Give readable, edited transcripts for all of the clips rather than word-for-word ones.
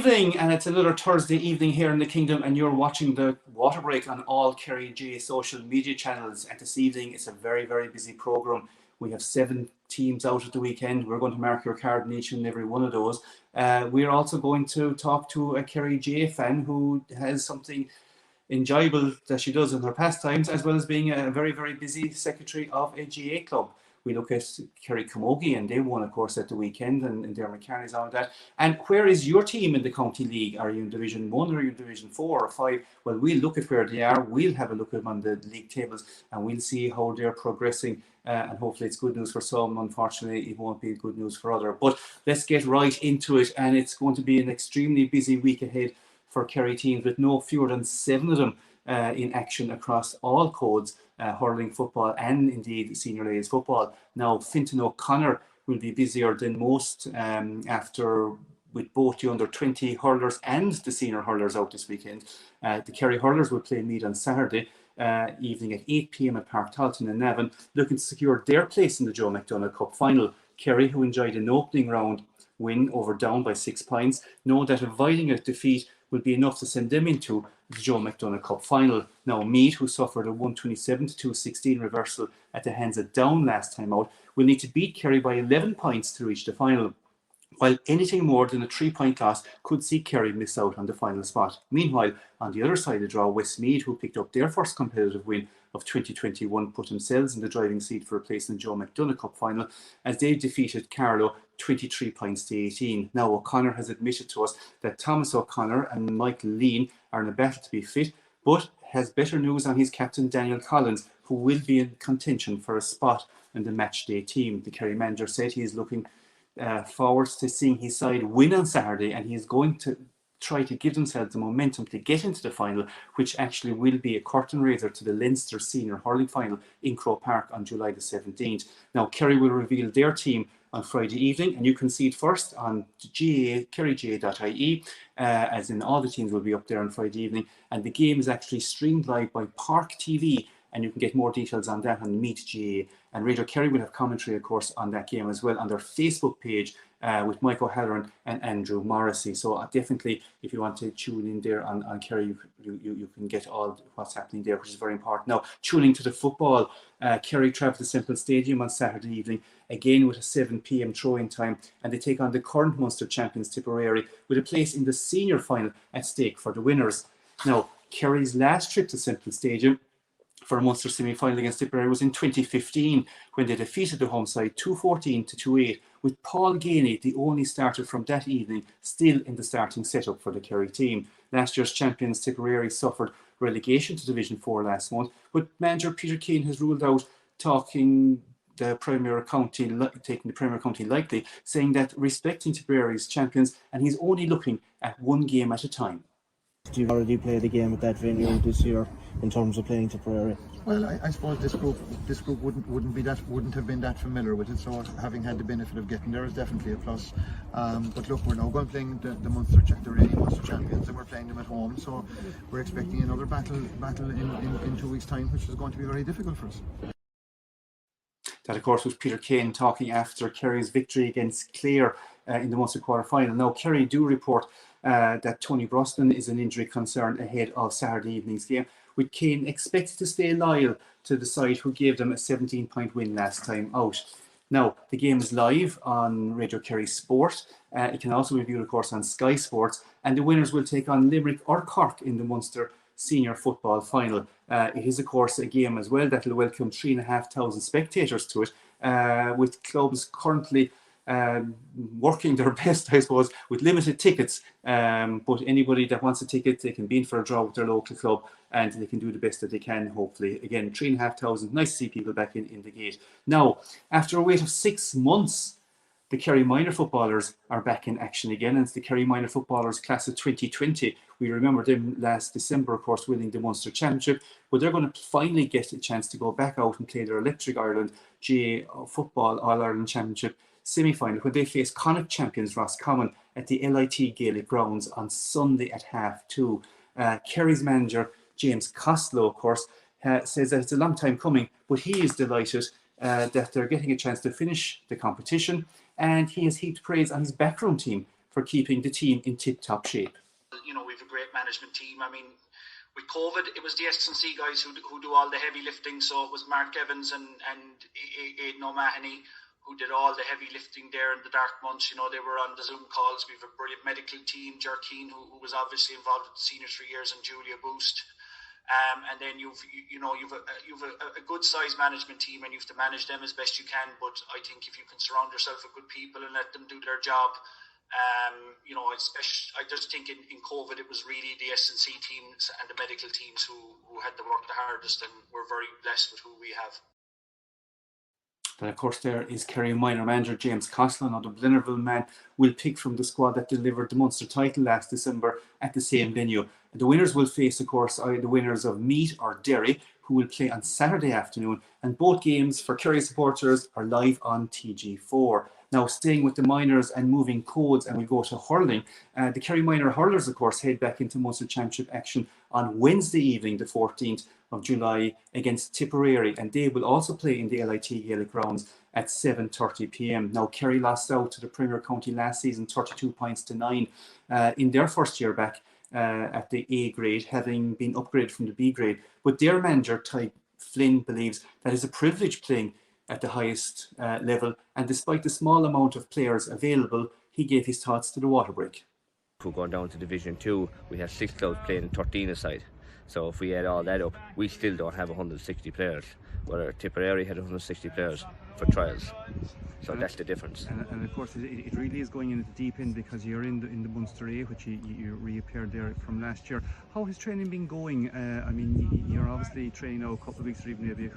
evening, and it's another Thursday evening here in the Kingdom, and you're watching the Waterbreak on all Kerry GAA social media channels. And this evening, it's a very, very busy programme. We have 7 teams out at the weekend. We're going to mark your card in each and every one of those. We're also going to talk to a Kerry GAA fan who has something enjoyable that she does in her pastimes, as well as being a very, very busy secretary of a GAA club. We look at Kerry Camogie, and they won, of course, at the weekend, and Dermot Carney's on that. And where is your team in the County League? Are you in Division 1 or are you in Division 4 or 5? Well, we'll look at where they are. We'll have a look at them on the league tables, and we'll see how they're progressing. And hopefully it's good news for some. Unfortunately, it won't be good news for others. But let's get right into it, and it's going to be an extremely busy week ahead for Kerry teams, with no fewer than 7 of them in action across all codes, hurling, football, and indeed senior ladies football. Now, Fintan O'Connor will be busier than most after, with both the under-20 hurlers and the senior hurlers out this weekend. The Kerry hurlers will play Meath on Saturday evening at 8 p.m. at Park Talton in Navan, looking to secure their place in the Joe McDonagh Cup final. Kerry, who enjoyed an opening round win over Down by 6 points, know that avoiding a defeat will be enough to send them into the Joe McDonagh Cup final. Now, Meath, who suffered a 127 to 216 reversal at the hands of Down last time out, will need to beat Kerry by 11 points to reach the final, while anything more than a 3-point loss could see Kerry miss out on the final spot. Meanwhile, on the other side of the draw, Westmeath, who picked up their first competitive win of 2021, put themselves in the driving seat for a place in the Joe McDonagh Cup final as they defeated Carlow 23 points to 18. Now, O'Connor has admitted to us that Thomas O'Connor and Michael Lean are in a battle to be fit, but has better news on his captain Daniel Collins, who will be in contention for a spot in the match day team. The Kerry manager said he is looking forward to seeing his side win on Saturday, and he is going to try to give themselves the momentum to get into the final, which actually will be a curtain raiser to the Leinster Senior Hurling Final in Croke Park on July the 17th. Now, Kerry will reveal their team on Friday evening, and you can see it first on kerrygaa.ie, as in all the teams will be up there on Friday evening, and the game is actually streamed live by Park TV, and you can get more details on that on Meet GAA. And Radio Kerry will have commentary, of course, on that game as well on their Facebook page with Mike O'Halloran and Andrew Morrissey. So definitely, if you want to tune in there on Kerry, you can get all what's happening there, which is very important. Now, tuning to the football, Kerry travel to Semple Stadium on Saturday evening, again with a 7 p.m. throw-in time, and they take on the current Munster champions Tipperary, with a place in the senior final at stake for the winners. Now, Kerry's last trip to Semple Stadium for a Munster semi-final against Tipperary was in 2015, when they defeated the home side 214 to 28, with Paul Ganey, the only starter from that evening, still in the starting setup for the Kerry team. Last year's champions Tipperary suffered relegation to Division 4 last month, but manager Peter Keane has ruled out taking the Premier County lightly, saying that respecting Tipperary's champions, and he's only looking at one game at a time. You've already played a game at that venue this year in terms of playing Tipperary. Well, I suppose this group wouldn't have been that familiar with it, so having had the benefit of getting there is definitely a plus. But look, we're now going playing the Munster champions, and we're playing them at home, so we're expecting another battle in 2 weeks' time, which is going to be very difficult for us. That, of course, was Peter Keane talking after Kerry's victory against Clare in the Munster quarter-final. Now, Kerry do report that Tony Brosnan is an injury concern ahead of Saturday evening's game, with Keane expected to stay loyal to the side who gave them a 17-point win last time out. Now, the game is live on Radio Kerry Sport. It can also be viewed, of course, on Sky Sports, and the winners will take on Limerick or Cork in the Munster Senior Football Final. It is, of course, a game as well that will welcome 3,500 spectators to it, with clubs currently working their best, I suppose, with limited tickets. But anybody that wants a ticket, they can be in for a draw with their local club, and they can do the best that they can, hopefully. Again, 3,500, nice to see people back in the gate. Now, after a wait of 6 months, the Kerry minor footballers are back in action again, and it's the Kerry minor footballers class of 2020. We remember them last December, of course, winning the Munster Championship, but they're going to finally get a chance to go back out and play their Electric Ireland GAA Football All-Ireland Championship semi-final, when they face Connacht champions Roscommon at the LIT Gaelic Grounds on Sunday at 2:30. Kerry's manager, James Costello, of course, says that it's a long time coming, but he is delighted that they're getting a chance to finish the competition, and he has heaped praise on his backroom team for keeping the team in tip-top shape. You know, we have a great management team. I mean, with COVID, it was the S&C guys who do all the heavy lifting. So it was Mark Evans and Aidan O'Mahony who did all the heavy lifting there in the dark months. You know, they were on the Zoom calls. We have a brilliant medical team, Ger Keane, who was obviously involved with the senior 3 years, and Julia Boost. And then you've a good sized management team, and you have to manage them as best you can. But I think if you can surround yourself with good people and let them do their job, you know, especially, I just think in COVID it was really the S&C teams and the medical teams who had to work the hardest, and we're very blessed with who we have. And of course there is Kerry minor manager James Costello. Now the Blinnerville man will pick from the squad that delivered the Munster title last December at the same venue. The winners will face, of course, either the winners of Meath or Derry, who will play on Saturday afternoon, and both games for Kerry supporters are live on TG4. Now, staying with the minors and moving codes, and we go to hurling. The Kerry minor hurlers, of course, head back into Munster Championship action on Wednesday evening, the 14th of July, against Tipperary, and they will also play in the LIT Gaelic grounds at 7:30 p.m. Now, Kerry lost out to the Premier County last season, 32 points to 9, in their first year back at the A grade, having been upgraded from the B grade. But their manager, Ty Flynn, believes that it's a privilege playing at the highest level, and despite the small amount of players available, he gave his thoughts to the Waterbreak. If we're going down to Division 2, we have 6 clubs playing 13 aside. So if we add all that up, we still don't have 160 players, where Tipperary had 160 players for trials. So that's the difference. And of course, it really is going into the deep end, because you're in the Munster A, which you reappeared there from last year. How has training been going? I mean, you're obviously training now a couple of weeks or even maybe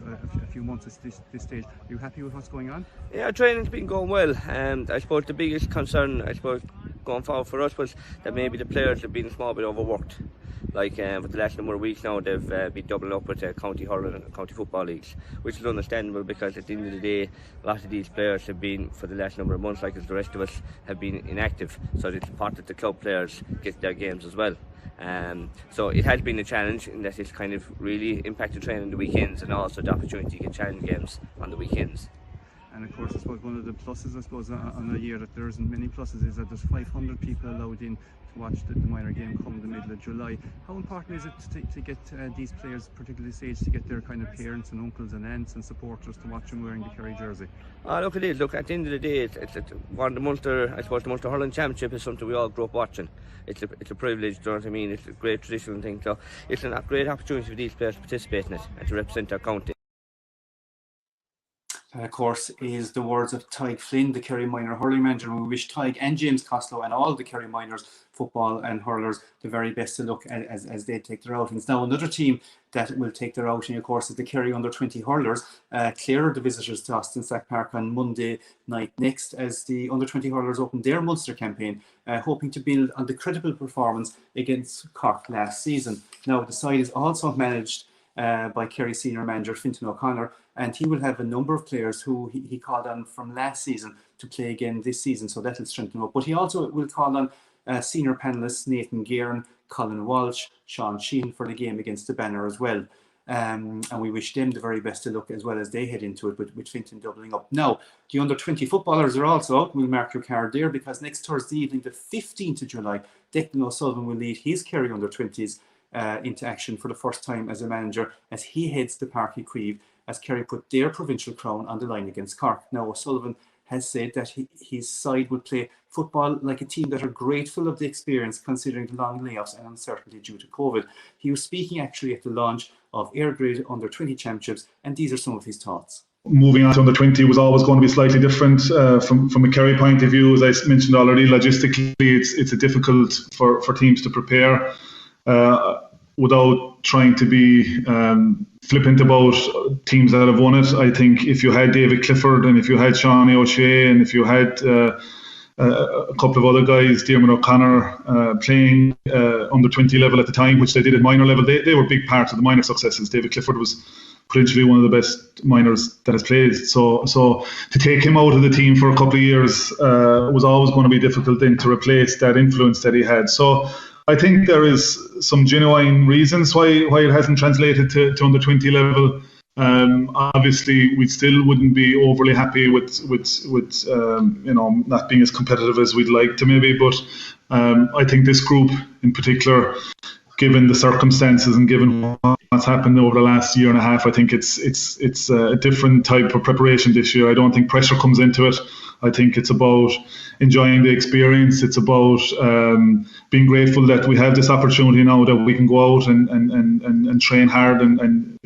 a few months at this stage. Are you happy with what's going on? Yeah, training's been going well. I suppose the biggest concern, going forward for us was that maybe the players have been a small bit overworked. Like for the last number of weeks now, they've been doubling up with county hurling and county football leagues, which is understandable, because at the end of the day, a lot of these players have been, for the last number of months, like as the rest of us, have been inactive. So it's important that the club players get their games as well. So it has been a challenge in that it's kind of really impacted training on the weekends, and also the opportunity to get challenge games on the weekends. And of course, I suppose one of the pluses, on a year that there isn't many pluses, is that there's 500 people allowed in to watch the minor game come the middle of July. How important is it to get these players, particularly this age, to get their kind of parents and uncles and aunts and supporters to watch them wearing the Kerry jersey? Look, it is. Look, at the end of the day, it's one of the Munster, I suppose the Munster Hurling Championship is something we all grew up watching. It's a privilege, do you know what I mean? It's a great traditional thing. So it's a great opportunity for these players to participate in it and to represent their county. That, of course, is the words of Tig Flynn, the Kerry minor hurling manager. We wish Tig and James Costello and all the Kerry minors, football and hurlers, the very best of luck as they take their outings. Now, another team that will take their outing, of course, is the Kerry under-20 hurlers. Clare are the visitors to Austin Sack Park on Monday night next, as the under-20 hurlers open their Munster campaign, hoping to build on the credible performance against Cork last season. Now, the side is also managed by Kerry senior manager Fintan O'Connor, and he will have a number of players who he called on from last season to play again this season, so that will strengthen up. But he also will call on senior panellists Nathan Guerin, Colin Walsh, Sean Sheehan for the game against the Banner as well. And we wish them the very best of luck as well as they head into it with Fintan doubling up. Now, the under-20 footballers are also out. We'll mark your card there, because next Thursday evening, the 15th of July, Declan O'Sullivan will lead his Kerry under-20s into action for the first time as a manager, as he heads the Páirc Uí Chaoimh, as Kerry put their provincial crown on the line against Cork. Now, O'Sullivan has said that his side will play football like a team that are grateful of the experience, considering the long layoffs and uncertainty due to COVID. He was speaking actually at the launch of Air Grade Under-20 Championships, and these are some of his thoughts. Moving on to under-20 was always going to be slightly different from a Kerry point of view. As I mentioned already, logistically, it's difficult for teams to prepare without trying to be flippant about teams that have won it. I think if you had David Clifford, and if you had Sean O'Shea, and if you had a couple of other guys, Diarmuid O'Connor, playing under 20 level at the time, which they did at minor level, they were big parts of the minor successes. David Clifford was potentially one of the best minors that has played. So to take him out of the team for a couple of years was always going to be difficult then to replace that influence that he had. So I think there is some genuine reasons why it hasn't translated to under 20 level. Obviously, we still wouldn't be overly happy with not being as competitive as we'd like to maybe. But I think this group in particular, given the circumstances and given what's happened over the last year and a half, I think it's a different type of preparation this year. I don't think pressure comes into it. I think it's about enjoying the experience. It's about being grateful that we have this opportunity now that we can go out and train hard and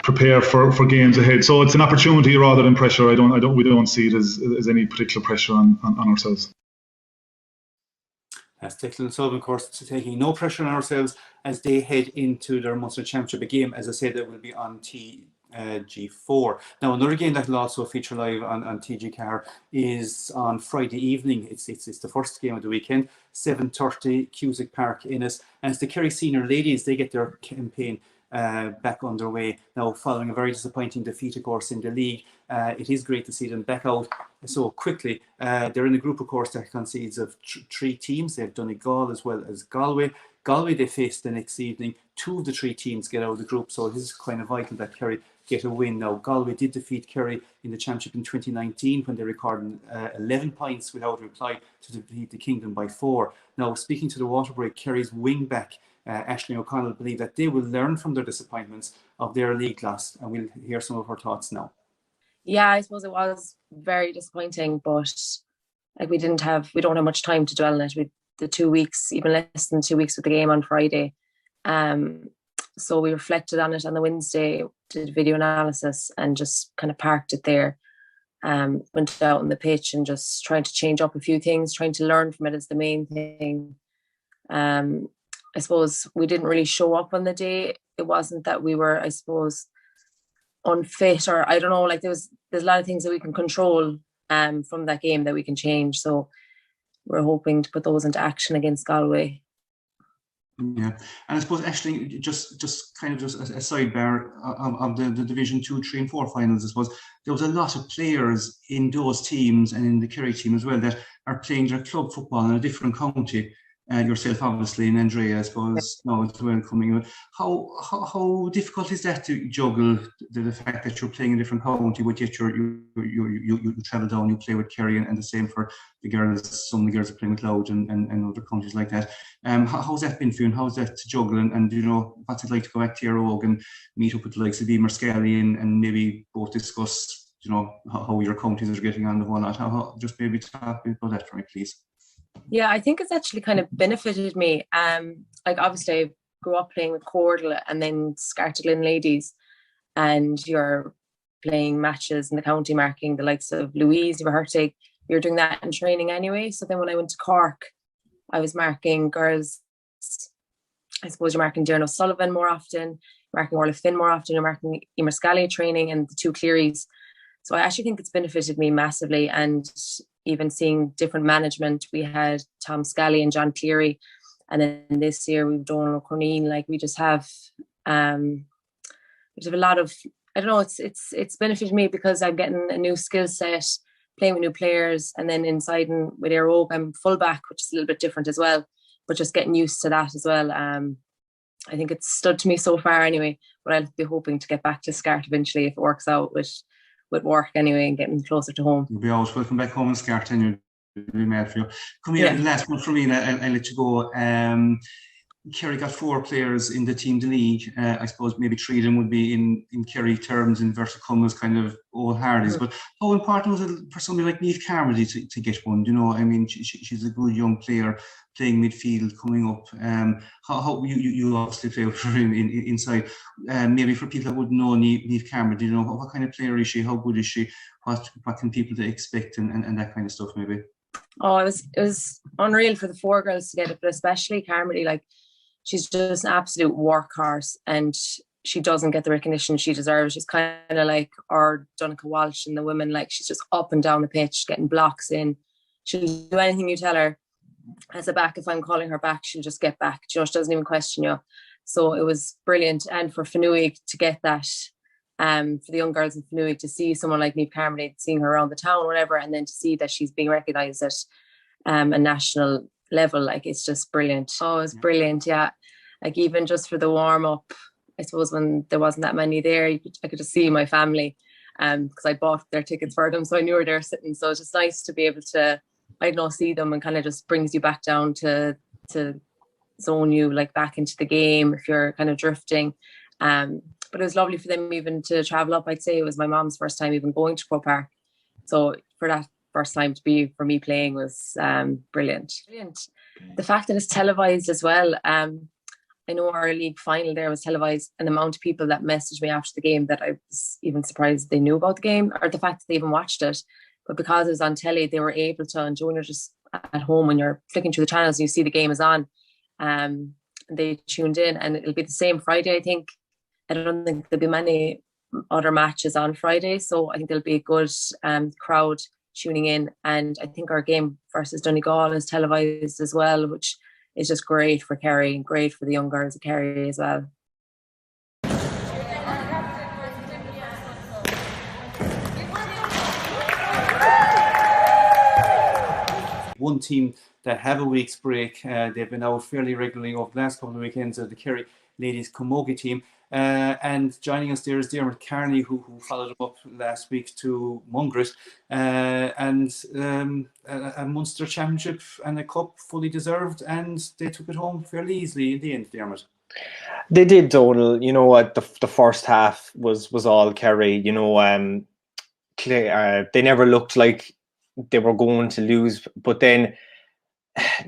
prepare for games ahead. So it's an opportunity rather than pressure. We don't see it as any particular pressure on ourselves. As Declan Sullivan, of course, taking no pressure on ourselves as they head into their Munster Championship game. As I said, that will be on TG4. Now, another game that will also feature live on TG Car is on Friday evening. It's the first game of the weekend, 7:30, Cusack Park, Ennis. And it's the Kerry Senior Ladies. They get their campaign back underway now following a very disappointing defeat, of course, in the league. It is great to see them back out so quickly. They're in a group, of course, that consists of three teams. They've Donegal as well as Galway. Galway they face the next evening. Two of the three teams get out of the group, so it is kind of vital that Kerry get a win now. Galway did defeat Kerry in the championship in 2019 when they recorded 11 points without a reply to defeat the Kingdom by 4. Now, speaking to the Waterbreak, Kerry's wing back Aisling O'Connell believe that they will learn from their disappointments of their league loss, and we'll hear some of her thoughts now. Yeah, I suppose it was very disappointing, but like we don't have much time to dwell on it. With the 2 weeks, even less than 2 weeks with the game on Friday. So we reflected on it on the Wednesday, did a video analysis and just kind of parked it there. Went out on the pitch and just trying to change up a few things, trying to learn from it is the main thing. I suppose we didn't really show up on the day. It wasn't that we were, I suppose, unfit or I don't know, like there's a lot of things that we can control from that game that we can change. So we're hoping to put those into action against Galway. Yeah, and I suppose Aisling, just kind of just a sidebar of the Division 2, 3 and 4 finals, I suppose there was a lot of players in those teams and in the Kerry team as well that are playing their club football in a different county. Yourself, obviously, and Andrea, I suppose, now as well coming out. How difficult is that to juggle the fact that you're playing in a different county, but yet you travel down, you play with Kerry, and the same for the girls. Some of the girls are playing with Louth and other counties like that. How's that been for you, and how's that to juggle? And what's it like to go back to your Oak and meet up with the likes of Emer Scally and maybe both discuss, how your counties are getting on the whole lot? How just maybe talk about that for me, please. Yeah, I think it's actually kind of benefited me. Like obviously I grew up playing with Orla and then Scartaglen ladies, and you're playing matches in the county marking the likes of Louise, Hertig. You're doing that in training anyway. So then when I went to Cork, I was marking girls. I suppose you're marking Darren O'Sullivan more often, marking Orla Finn more often, you're marking Emer Scally training and the two Clearys. So I actually think it's benefited me massively, and even seeing different management. We had Tom Scally and John Cleary, and then this year we've done Coyne. Like we just have, a lot of. I don't know. It's benefited me because I'm getting a new skill set, playing with new players, and then inside and with Air Oak, I'm fullback, which is a little bit different as well. But just getting used to that as well. I think it's stood to me so far anyway. But I'll be hoping to get back to Scart eventually if it works out with work anyway and getting closer to home. You'll be always welcome back home in Scart, and you'll be mad for you. Come here, the last one for me, and I'll let you go. Kerry got 4 players in the team, the league. I suppose maybe 3 of them would be in Kerry terms, inverted commas, kind of old hardies. But how important was it for somebody like Niamh Carmody to get one? I mean, she's a good young player playing midfield, coming up. How you obviously play with her inside. Maybe for people that wouldn't know Niamh Carmody, what kind of player is she? How good is she? What can people expect and that kind of stuff maybe? Oh, it was unreal for the 4 girls to get it, but especially Carmody. Like, she's just an absolute workhorse, and she doesn't get the recognition she deserves. She's kind of like our Donica Walsh and the women. Like, she's just up and down the pitch, getting blocks in. She'll do anything you tell her. As a back, if I'm calling her back, she'll just get back. She doesn't even question you. So it was brilliant. And for Nuacht to get that, for the young girls in Nuacht to see someone like Niamh Carmody, seeing her around the town or whatever, and then to see that she's being recognised at a national level, like, it's just brilliant. Oh, it's brilliant, yeah. Like, even just for the warm-up, I suppose when there wasn't that many there, I could just see my family, because I bought their tickets for them, so I knew where they were sitting. So it's just nice to be able to, I don't know, see them, and kind of just brings you back down to zone you like back into the game if you're kind of drifting. But it was lovely for them even to travel up. I'd say it was my mom's first time even going to Croke Park. So for that first time to be for me playing was brilliant. The fact that it's televised as well. I know our league final there was televised, and the amount of people that messaged me after the game that I was even surprised they knew about the game, or the fact that they even watched it. But because it was on telly, they were able to, and Junior just at home when you're flicking through the channels and you see the game is on, they tuned in. And it'll be the same Friday, I think. I don't think there'll be many other matches on Friday, so I think there'll be a good crowd tuning in. And I think our game versus Donegal is televised as well, which is just great for Kerry and great for the young girls of Kerry as well. One team that have a week's break, they've been out fairly regularly over the last couple of weekends, the Kerry ladies Camogie team. And joining us there is Dermot Carney, who followed them up last week to Mungret, and a Munster Championship and a cup fully deserved, and they took it home fairly easily in the end, Dermot. They did, Donal. You know what? The first half was all Kerry. You know, they never looked like they were going to lose, but then,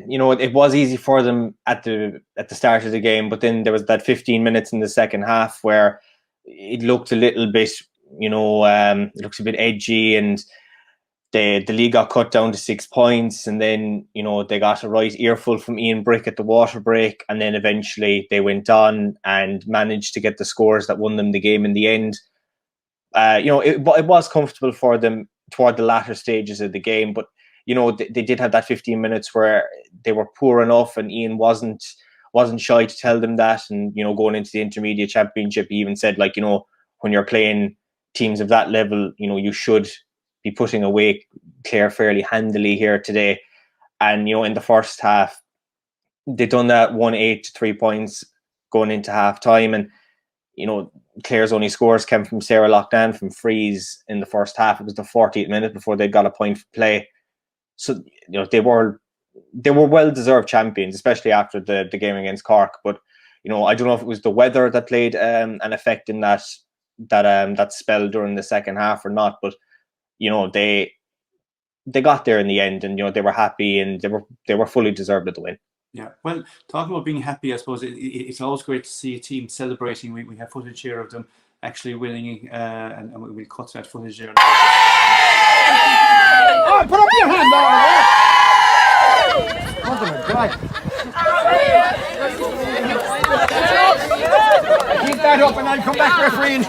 you know, it was easy for them at the start of the game, but then there was that 15 minutes in the second half where it looked a little bit, you know, it looks a bit edgy, and the league got cut down to 6 points, and then, you know, they got a right earful from Ian Brick at the water break, and then eventually they went on and managed to get the scores that won them the game in the end. You know, it was comfortable for them toward the latter stages of the game, but you know, they did have that 15 minutes where they were poor enough, and Ian wasn't shy to tell them that. And, you know, going into the intermediate championship, he even said, like, you know, when you're playing teams of that level, you know, you should be putting away Clare fairly handily here today. And, you know, in the first half, they done that 1-8 to 3 points going into half time. And, you know, Clare's only scores came from Sarah Loughnane from frees in the first half. It was the 40th minute before they got a point for play. So, you know, they were well-deserved champions, especially after the game against Cork. But, you know, I don't know if it was the weather that played an effect in that spell during the second half or not. But, you know, they got there in the end, and, you know, they were happy, and they were fully deserved of the win. Yeah, well, talking about being happy, I suppose it's always great to see a team celebrating. We have footage here of them actually winning, and we'll cut that footage there. Oh, put up your hand, Orla! Oh, my God. Keep that up and I'll come back refereeing.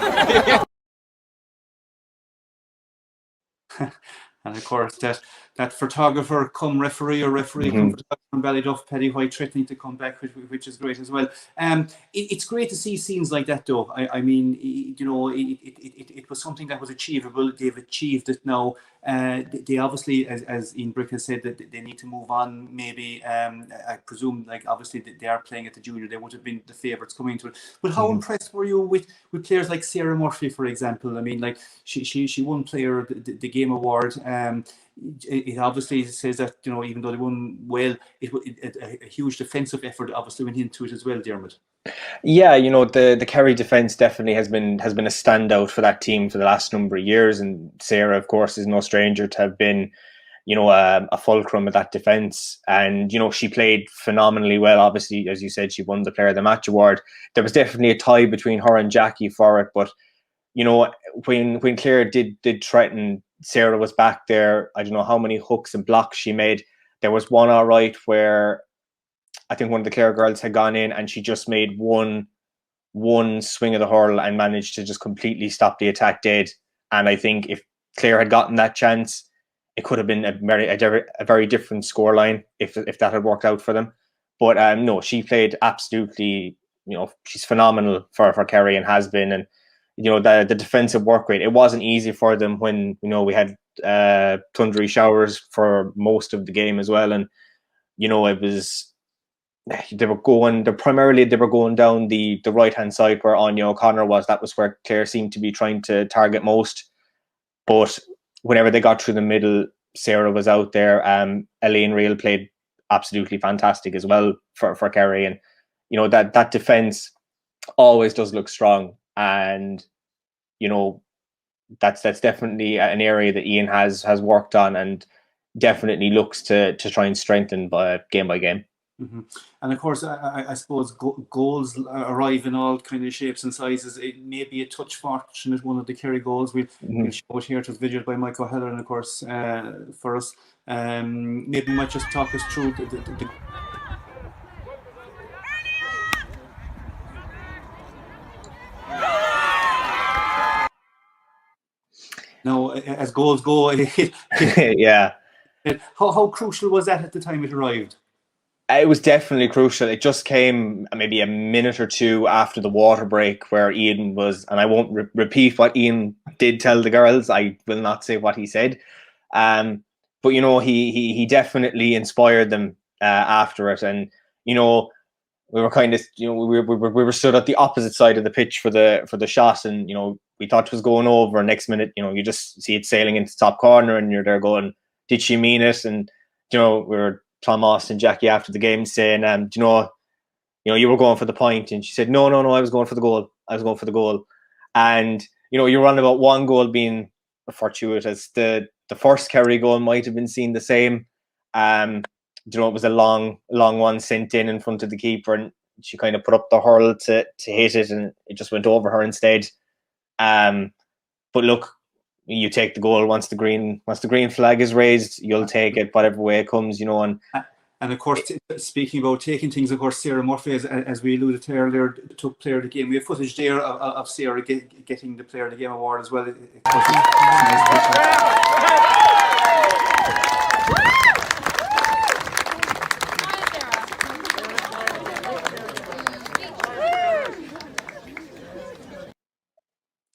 And of course, that photographer come referee, or referee come photographer from Ballyduff, Paddy White, threatening to come back, which is great as well. It's great to see scenes like that, though. I mean, you know, it was something that was achievable. They've achieved it now. They obviously, as Ian Brick has said, that they need to move on. Maybe I presume, like, obviously they are playing at the junior. They would have been the favourites coming to it. But how impressed were you with players like Sarah Murphy, for example? I mean, like, she won Player of the Game award. It obviously says that, you know, even though they won well, a huge defensive effort obviously went into it as well, Dermot. Yeah, you know, the Kerry defence definitely has been a standout for that team for the last number of years, and Sarah, of course, is no stranger to have been, you know, a fulcrum of that defence. And, you know, she played phenomenally well. Obviously, as you said, she won the Player of the Match award. There was definitely a tie between her and Jackie for it, but, you know, when Clare did threaten, Sarah was back there. I don't know how many hooks and blocks she made. There was one all right where I think one of the Clare girls had gone in, and she just made one swing of the hurl and managed to just completely stop the attack dead. And I think if Clare had gotten that chance, it could have been a very different scoreline if that had worked out for them. But no, she played absolutely, you know, she's phenomenal for Kerry and has been. And, you know, the defensive work rate, it wasn't easy for them when, you know, we had thundery showers for most of the game as well. And, you know, it was they were going down the right hand side where Anya O'Connor was. That was where Clare seemed to be trying to target most. But whenever they got through the middle, Sarah was out there. Elaine Real played absolutely fantastic as well for Kerry, and you know that defense always does look strong, and you know that's definitely an area that Ian has worked on and definitely looks to try and strengthen by game. Mm-hmm. And of course, I suppose goals arrive in all kind of shapes and sizes. It may be a touch fortunate one of the Kerry goals. We'll show it here. It was videoed by Michael Heller, and of course for us. Maybe you might just talk us through the Now, as goals go, yeah. How crucial was that at the time it arrived? It was definitely crucial. It just came maybe a minute or two after the water break where Ian was, and I won't repeat what Ian did tell the girls. I will not say what he said. But, you know, he definitely inspired them after it. And, you know, we were kind of, you know, we were stood at the opposite side of the pitch for the shot, and, you know, we thought it was going over. Next minute, you know, you just see it sailing into the top corner, and you're there going, did she mean it? And, you know, we were Tom Austin, Jackie after the game saying, you know, you were going for the point, and she said, no, I was going for the goal. And, you know, you run about one goal being fortuitous. The first Kerry goal might have been seen the same. You know, it was a long one sent in front of the keeper, and she kind of put up the hurl to hit it, and it just went over her instead. But look, you take the goal once the green flag is raised, you'll take it whatever way it comes, you know. And of course, speaking about taking things, of course, Sarah Murphy, as we alluded to earlier, took player of the game. We have footage there of Sarah getting the player of the game award as well.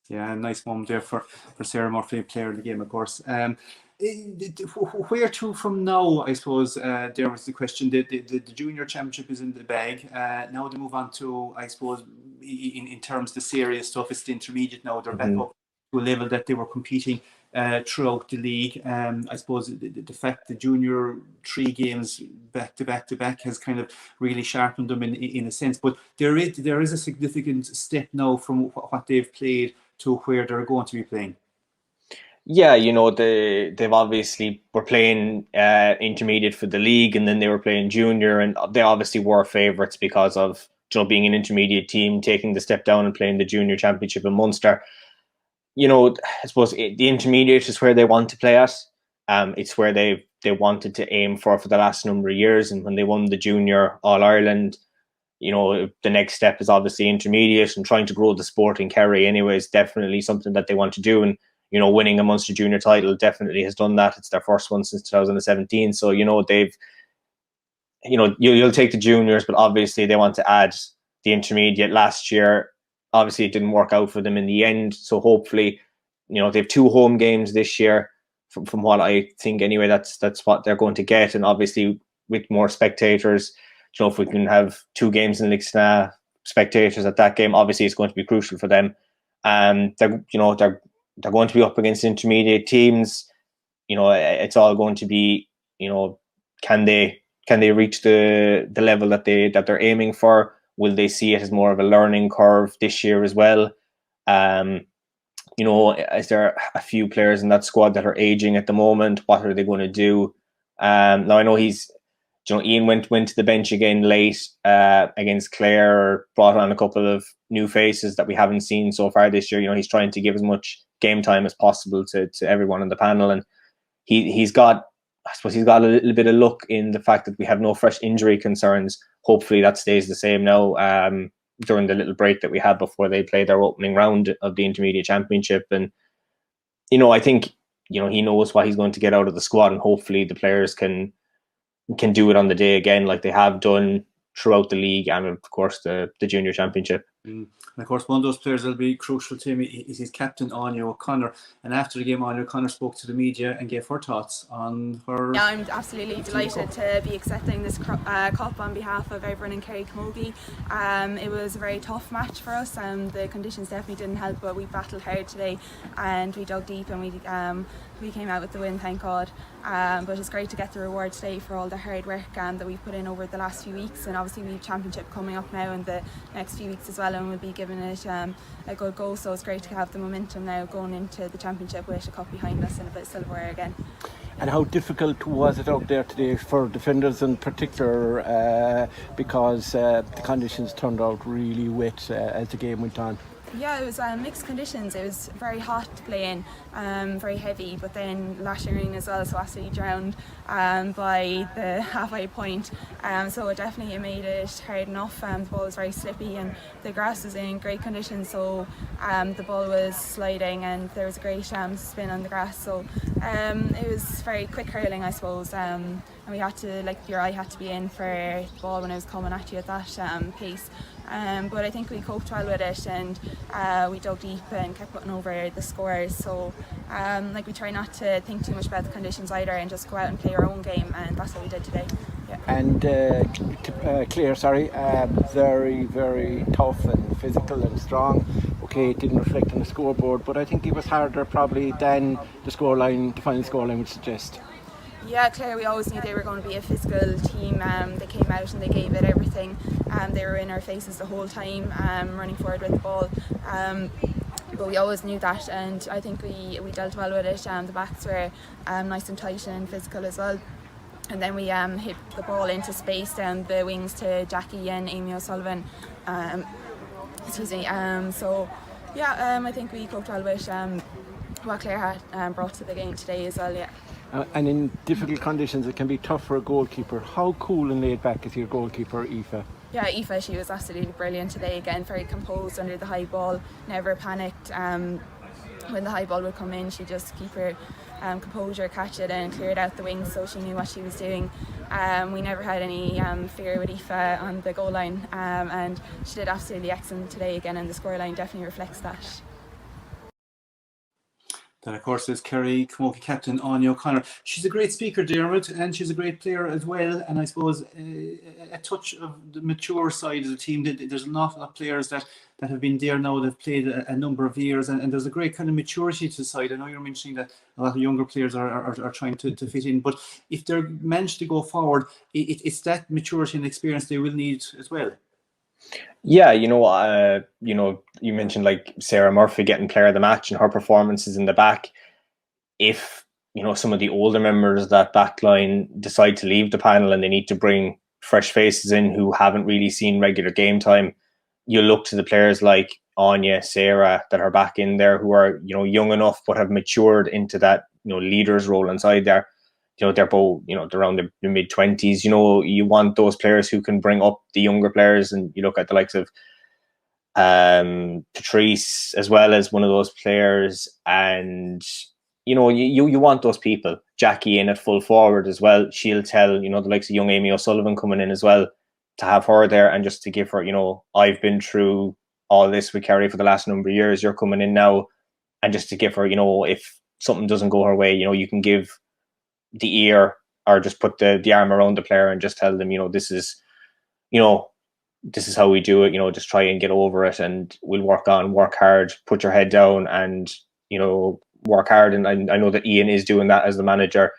Yeah, nice moment there for Sarah Murphy, player of the game, of course. Where to from now, I suppose, there was the question. The junior championship is in the bag. Now they move on to, I suppose, in terms of the serious stuff, it's the intermediate now. They're back up to a level that they were competing throughout the league. I suppose the fact the junior 3 games back to back has kind of really sharpened them in a sense. But there is a significant step now from what they've played to where they're going to be playing. Yeah, you know, they've obviously were playing intermediate for the league, and then they were playing junior, and they obviously were favourites because of, you know, being an intermediate team, taking the step down and playing the junior championship in Munster. You know, I suppose the intermediate is where they want to play at. It's where they wanted to aim for the last number of years, and when they won the junior All-Ireland, you know, the next step is obviously intermediate, and trying to grow the sport in Kerry anyway is definitely something that they want to do. And, you know, winning a Munster Junior title definitely has done that. It's their first one since 2017. So, you know, they've, you know, you'll take the juniors, but obviously they want to add the intermediate. Last year, obviously it didn't work out for them in the end. So hopefully, you know, they have 2 home games this year from what I think anyway. That's what they're going to get. And obviously with more spectators, you know, if we can have 2 games in Lixnaw, spectators at that game, obviously it's going to be crucial for them. They're going to be up against intermediate teams. You know, it's all going to be, you know, can they reach the level that they're aiming for? Will they see it as more of a learning curve this year as well? You know, is there a few players in that squad that are aging at the moment? What are they going to do? Now I know Ian went to the bench again late against Clare, brought on a couple of new faces that we haven't seen so far this year. You know, he's trying to give as much game time as possible to everyone on the panel, and he's got a little bit of luck in the fact that we have no fresh injury concerns. Hopefully that stays the same now during the little break that we had before they play their opening round of the intermediate championship. And, you know, I think, you know, he knows what he's going to get out of the squad, and hopefully the players can do it on the day again like they have done throughout the league and of course the junior championship. And of course, one of those players that'll be crucial to him is his captain, Anya O'Connor. And after the game, Anya O'Connor spoke to the media and gave her thoughts on her. Yeah, I'm absolutely delighted to be accepting this cup on behalf of everyone in Kerry Camogie. It was a very tough match for us. The conditions definitely didn't help, but we battled hard today and we dug deep and we came out with the win, thank God. But it's great to get the reward today for all the hard work that we've put in over the last few weeks, and obviously we have championship coming up now in the next few weeks as well, and we'll be giving it a good go, so it's great to have the momentum now going into the championship with a cup behind us and a bit of silverware again. And how difficult was it out there today for defenders in particular, because the conditions turned out really wet as the game went on? Yeah, it was mixed conditions. It was very hot to play in, very heavy, but then lashing rain as well, so absolutely drowned by the halfway point. So it definitely made it hard enough. The ball was very slippy and the grass was in great condition, so the ball was sliding and there was a great spin on the grass. So it was very quick hurling, I suppose. And we had to, like, your eye had to be in for the ball when it was coming at you at that pace. But I think we coped well with it, and we dug deep and kept putting over the scores. So like, we try not to think too much about the conditions either and just go out and play our own game, and that's what we did today. Yeah. And Claire, very, very tough and physical and strong. Okay, it didn't reflect on the scoreboard, but I think it was harder probably than the scoreline, the final scoreline would suggest. Yeah, Claire, we always knew they were going to be a physical team. They came out and they gave it everything. They were in our faces the whole time, running forward with the ball. But we always knew that, and I think we dealt well with it. The backs were nice and tight and physical as well. And then we hit the ball into space down the wings to Jackie and Amy O'Sullivan. Excuse me. So yeah, I think we coped well with what Claire had brought to the game today as well. Yeah. And in difficult conditions, it can be tough for a goalkeeper. How cool and laid back is your goalkeeper, Aoife? Yeah, Aoife, she was absolutely brilliant today. Again, very composed under the high ball, never panicked. When the high ball would come in, she'd just keep her composure, catch it and clear it out the wings, so she knew what she was doing. We never had any fear with Aoife on the goal line, and she did absolutely excellent today again, and the scoreline definitely reflects that. That, of course, is Kerry Camogie captain Anya O'Connor. She's a great speaker, Dermot, and she's a great player as well. And I suppose a touch of the mature side of the team. There's an awful lot of players that have been there now. They've played a number of years, and there's a great kind of maturity to the side. I know you're mentioning that a lot of younger players are trying to fit in, but if they're managed to go forward, it's that maturity and experience they will need as well. Yeah, you mentioned like Sarah Murphy getting player of the match and her performances in the back. If some of the older members of that back line decide to leave the panel and they need to bring fresh faces in who haven't really seen regular game time, you look to the players like Anya, Sarah that are back in there, who are young enough but have matured into that leaders role inside there. They're both, they're around the mid-20s. You want those players who can bring up the younger players, and you look at the likes of Patrice as well as one of those players, and you want those people. Jackie in at full forward as well. She'll tell the likes of young Amy O'Sullivan coming in as well, to have her there and just to give her, I've been through all this with Kerry for the last number of years. You're coming in now, and just to give her, if something doesn't go her way, you can give the ear or just put the arm around the player and just tell them, this is how we do it, just try and get over it, and we'll work hard, put your head down and, work hard. And I know that Ian is doing that as the manager,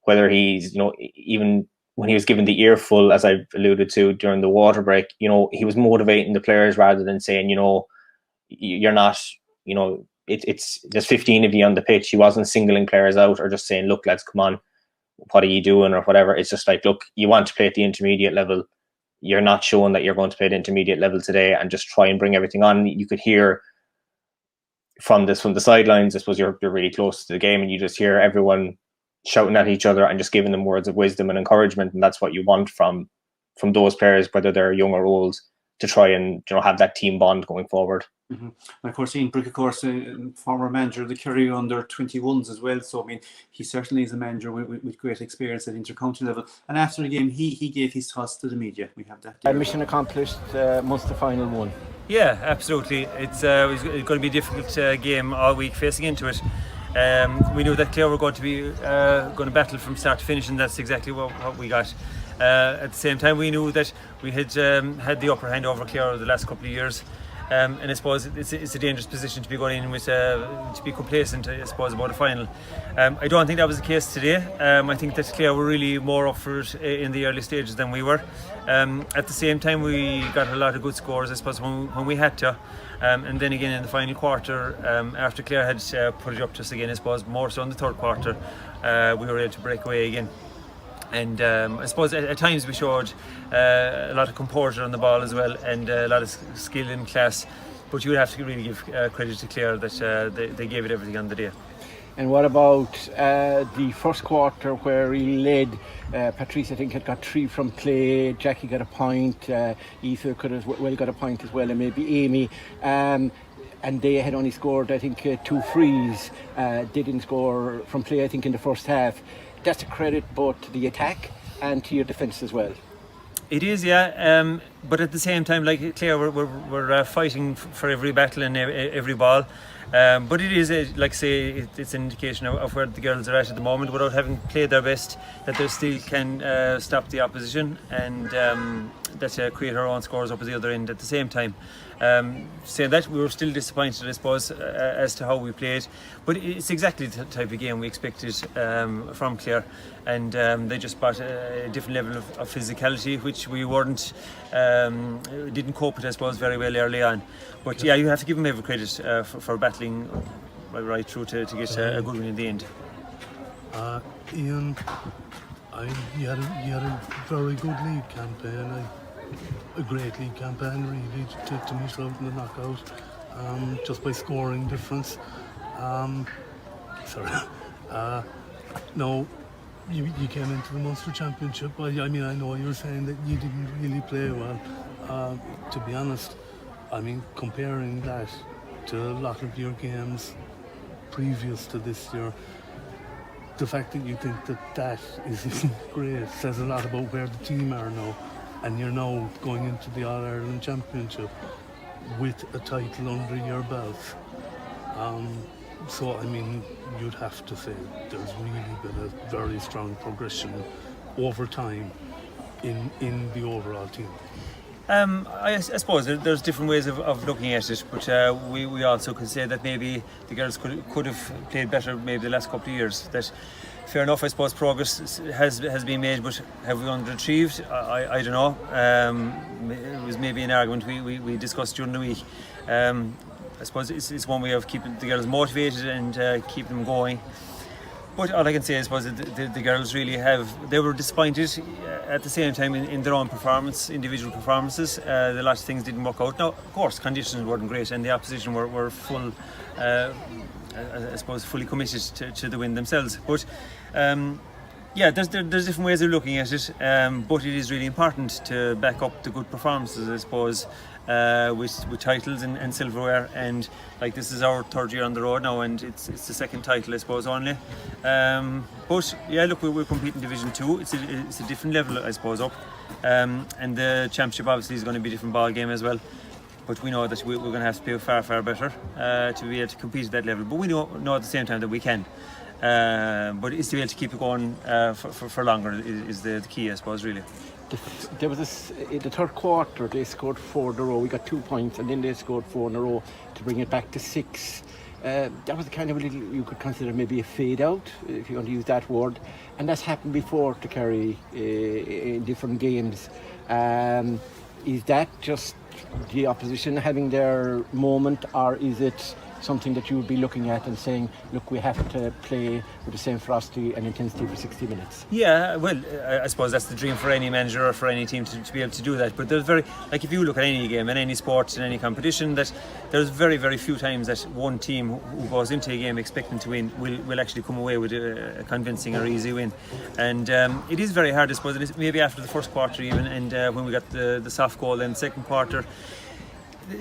whether he's, even when he was given the earful, as I've alluded to during the water break, he was motivating the players rather than saying, you're not, there's 15 of you on the pitch. He wasn't singling players out or just saying, look, lads, come on, what are you doing or whatever. It's just like, look, you want to play at the intermediate level. You're not showing that you're going to play at the intermediate level today, and just try and bring everything on. You could hear from the sidelines, I suppose you're really close to the game, and you just hear everyone shouting at each other and just giving them words of wisdom and encouragement. And that's what you want from those players, whether they're young or old. try and have that team bond going forward. Mm-hmm. And of course, Ian Brick, of course, former manager of the Kerry under 21s as well. So I mean, he certainly is a manager with great experience at intercounty level. And after the game, he gave his thoughts to the media. We have that. Mission accomplished. Munster final one. Yeah, absolutely. It's going to be a difficult game all week facing into it. We knew that Clare were going to battle from start to finish, and that's exactly what we got. At the same time, we knew that we had had the upper hand over Clare over the last couple of years. And I suppose it's a dangerous position to be going in with, to be complacent, I suppose, about a final. I don't think that was the case today. I think that Clare were really more up for it in the early stages than we were. At the same time, we got a lot of good scores, I suppose, when we had to. And then again in the final quarter, after Clare had put it up to us again, I suppose, more so in the third quarter, we were able to break away again. And I suppose at times we showed a lot of composure on the ball as well, and a lot of skill and class. But you would have to really give credit to Clare that they gave it everything on the day. And what about the first quarter where he led? Patrice, I think, had got 3 from play. Jackie got a point. Aoife could have well got a point as well, and maybe Amy. And they had only scored, I think, 2 frees. They didn't score from play, I think, in the first half. That's a credit both to the attack and to your defence as well. It is, yeah. But at the same time, like Clare, we're fighting for every battle and every ball. But it is, like I say, it's an indication of where the girls are at the moment, without having played their best, that they still can stop the opposition and that create our own scores up at the other end at the same time. Saying that, we were still disappointed, I suppose, as to how we played, but it's exactly the type of game we expected from Clare, and they just brought a different level of physicality, which we didn't cope with, I suppose, very well early on. But yeah, you have to give them every credit for battling right through to get a good win in the end. Ian, you had a very good league campaign. A great league campaign, really, to miss out in the knockout, just by scoring difference. No, you came into the Munster Championship. I mean, I know you were saying that you didn't really play well. To be honest, I mean, comparing that to a lot of your games previous to this year, the fact that you think that isn't great says a lot about where the team are now. And you're now going into the All-Ireland Championship with a title under your belt. So, I mean, you'd have to say there's really been a very strong progression over time in the overall team. I suppose there's different ways of looking at it, but we also could say that maybe the girls could have played better maybe the last couple of years. That, fair enough, I suppose progress has been made, but have we underachieved? I don't know. It was maybe an argument we discussed during the week. I suppose it's one way of keeping the girls motivated and keeping them going. But all I can say is, the girls really they were disappointed at the same time in their own individual performances. A lot of things didn't work out. Now, of course, conditions weren't great, and the opposition were full, I suppose, fully committed to the win themselves. But yeah, there's different ways of looking at it, but it is really important to back up the good performances, I suppose, with titles and silverware. And like, this is our third year on the road now, and it's the second title, I suppose, only. But yeah, look, we're competing Division 2. It's a different level, I suppose, up, and the championship obviously is going to be a different ball game as well. But we know that we're going to have to play far better to be able to compete at that level. But we know at the same time that we can. But it's to be able to keep it going for longer is the key, I suppose, really. There was in the third quarter, they scored 4 in a row. We got 2 points, and then they scored 4 in a row to bring it back to 6. That was kind of a little, you could consider maybe a fade out, if you want to use that word. And that's happened before to Kerry in different games. Is that just the opposition having their moment, or is it something that you would be looking at and saying, look, we have to play with the same ferocity and intensity for 60 minutes? Yeah, well, I suppose that's the dream for any manager or for any team to be able to do that. But there's if you look at any game, in any sport, in any competition, that there's very, very few times that one team who goes into a game expecting to win will actually come away with a convincing or easy win. And it is very hard, I suppose, maybe after the first quarter even, and when we got the soft goal in the second quarter,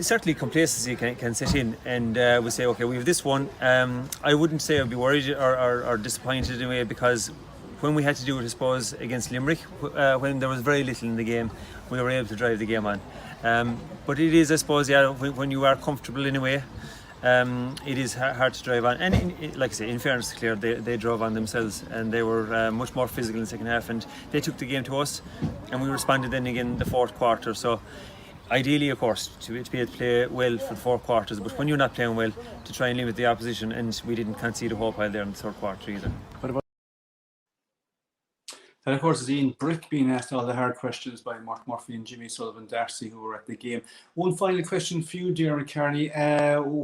certainly complacency can set in, and we say, okay, we have this one. I wouldn't say I'd be worried or disappointed in a way, because when we had to do it, I suppose, against Limerick, when there was very little in the game, we were able to drive the game on. But it is, I suppose, when you are comfortable in a way, it is hard to drive on. And like I say, in fairness to Clare, they drove on themselves, and they were much more physical in the second half, and they took the game to us, and we responded then again in the fourth quarter. So ideally, of course, to be able to play well for the 4 quarters, but when you're not playing well, to try and limit the opposition, and we didn't concede a whole pile there in the third quarter either. And of course, it's Ian Brick being asked all the hard questions by Mark Murphy and Jimmy Sullivan Darcy, who were at the game. One final question for you, Darren Carney.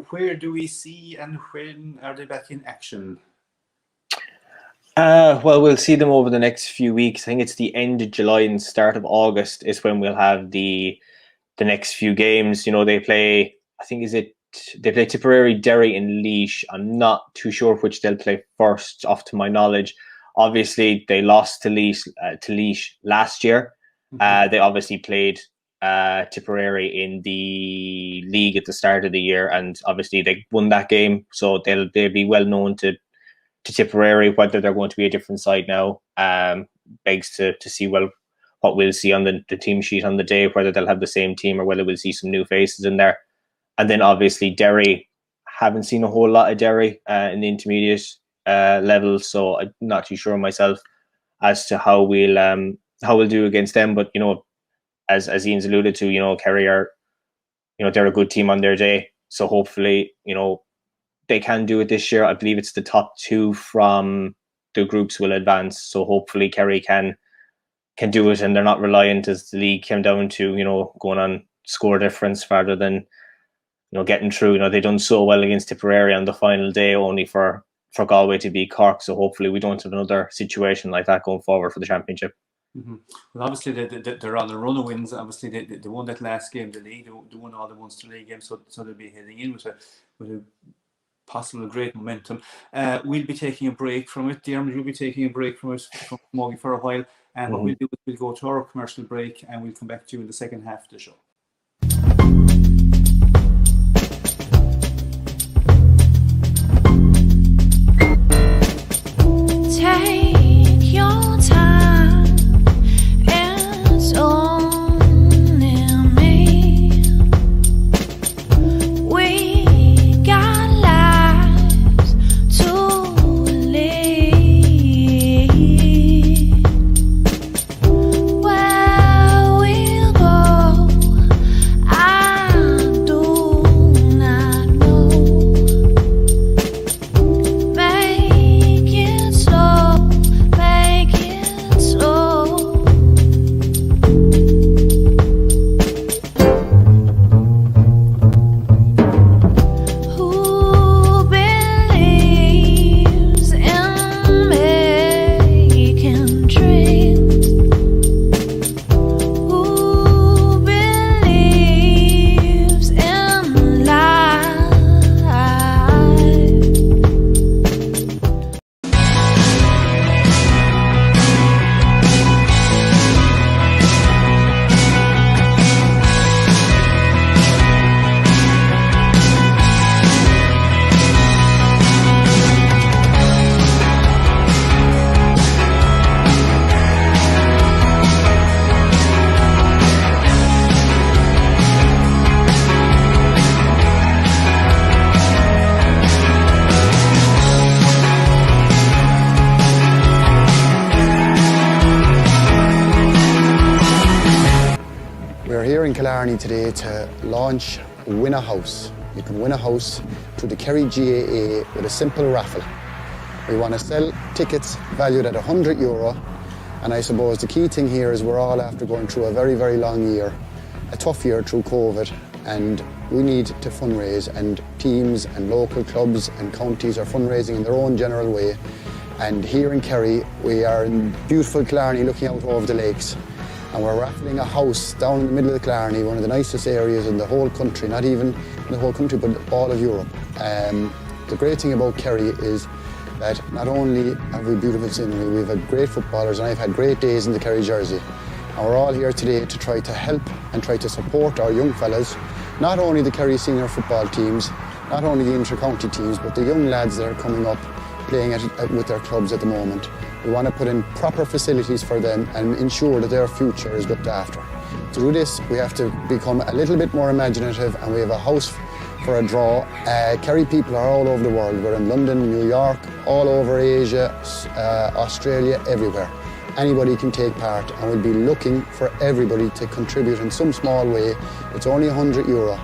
Where do we see and when are they back in action? Well, we'll see them over the next few weeks. I think it's the end of July and start of August is when we'll have the next few games. You know, they play, they play Tipperary, Derry and Laois. I'm not too sure which they'll play first, off to my knowledge. Obviously, they lost to Laois last year. They obviously played Tipperary in the league at the start of the year, and obviously they won that game. So they'll be well known to Tipperary. Whether they're going to be a different side now begs to see what we'll see on the team sheet on the day, whether they'll have the same team or whether we'll see some new faces in there. And then obviously Derry, haven't seen a whole lot of Derry in the intermediate level, so I'm not too sure myself as to how we'll do against them. But you know, as Ian's alluded to, you know, Kerry are, you know, they're a good team on their day, so hopefully, you know, they can do it this year. I believe it's the top 2 from the groups will advance, so hopefully Kerry can do it, and they're not reliant, as the league came down to, you know, going on score difference rather than, you know, getting through. You know, they done so well against Tipperary on the final day, only for Galway to beat Cork. So hopefully we don't have another situation like that going forward for the championship. Mm-hmm. Well, obviously they're on the run of wins. Obviously they won that last game, the league. They won all the Munster League games, so they'll be heading in with a possible great momentum. We'll be taking a break from it. Dermot, you'll be taking a break from it from Camogie for a while. And what we'll do is we'll go to our commercial break, and we'll come back to you in the second half of the show. Take your time, it's only me. We got lives to lead. Where we'll go, I do not know. Make it slow, make it slow. Who believes in making dreams? Who believes in life? We're here in Killarney today to launch Win a House. You can win a house through the Kerry GAA with a simple raffle. We want to sell tickets valued at €100, and I suppose the key thing here is we're all after going through a very, very long year, a tough year through COVID, and we need to fundraise, and teams and local clubs and counties are fundraising in their own general way. And here in Kerry, we are in beautiful Killarney looking out over the lakes, and we're raffling a house down in the middle of Killarney, one of the nicest areas in the whole country, not even in the whole country, but all of Europe. The great thing about Kerry is that not only have we beautiful scenery, we have great footballers, and I've had great days in the Kerry jersey. And we're all here today to try to help and try to support our young fellas, not only the Kerry senior football teams, not only the inter-county teams, but the young lads that are coming up playing with their clubs at the moment. We want to put in proper facilities for them and ensure that their future is looked after. To do this, we have to become a little bit more imaginative, and we have a house for a draw. Kerry people are all over the world. We're in London, New York, all over Asia, Australia, everywhere. Anybody can take part, and we'll be looking for everybody to contribute in some small way. It's only €100.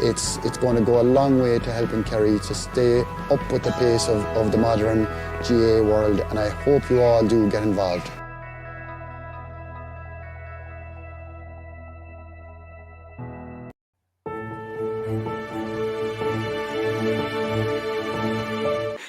It's going to go a long way to helping Kerry to stay up with the pace of the modern GAA world, and I hope you all do get involved.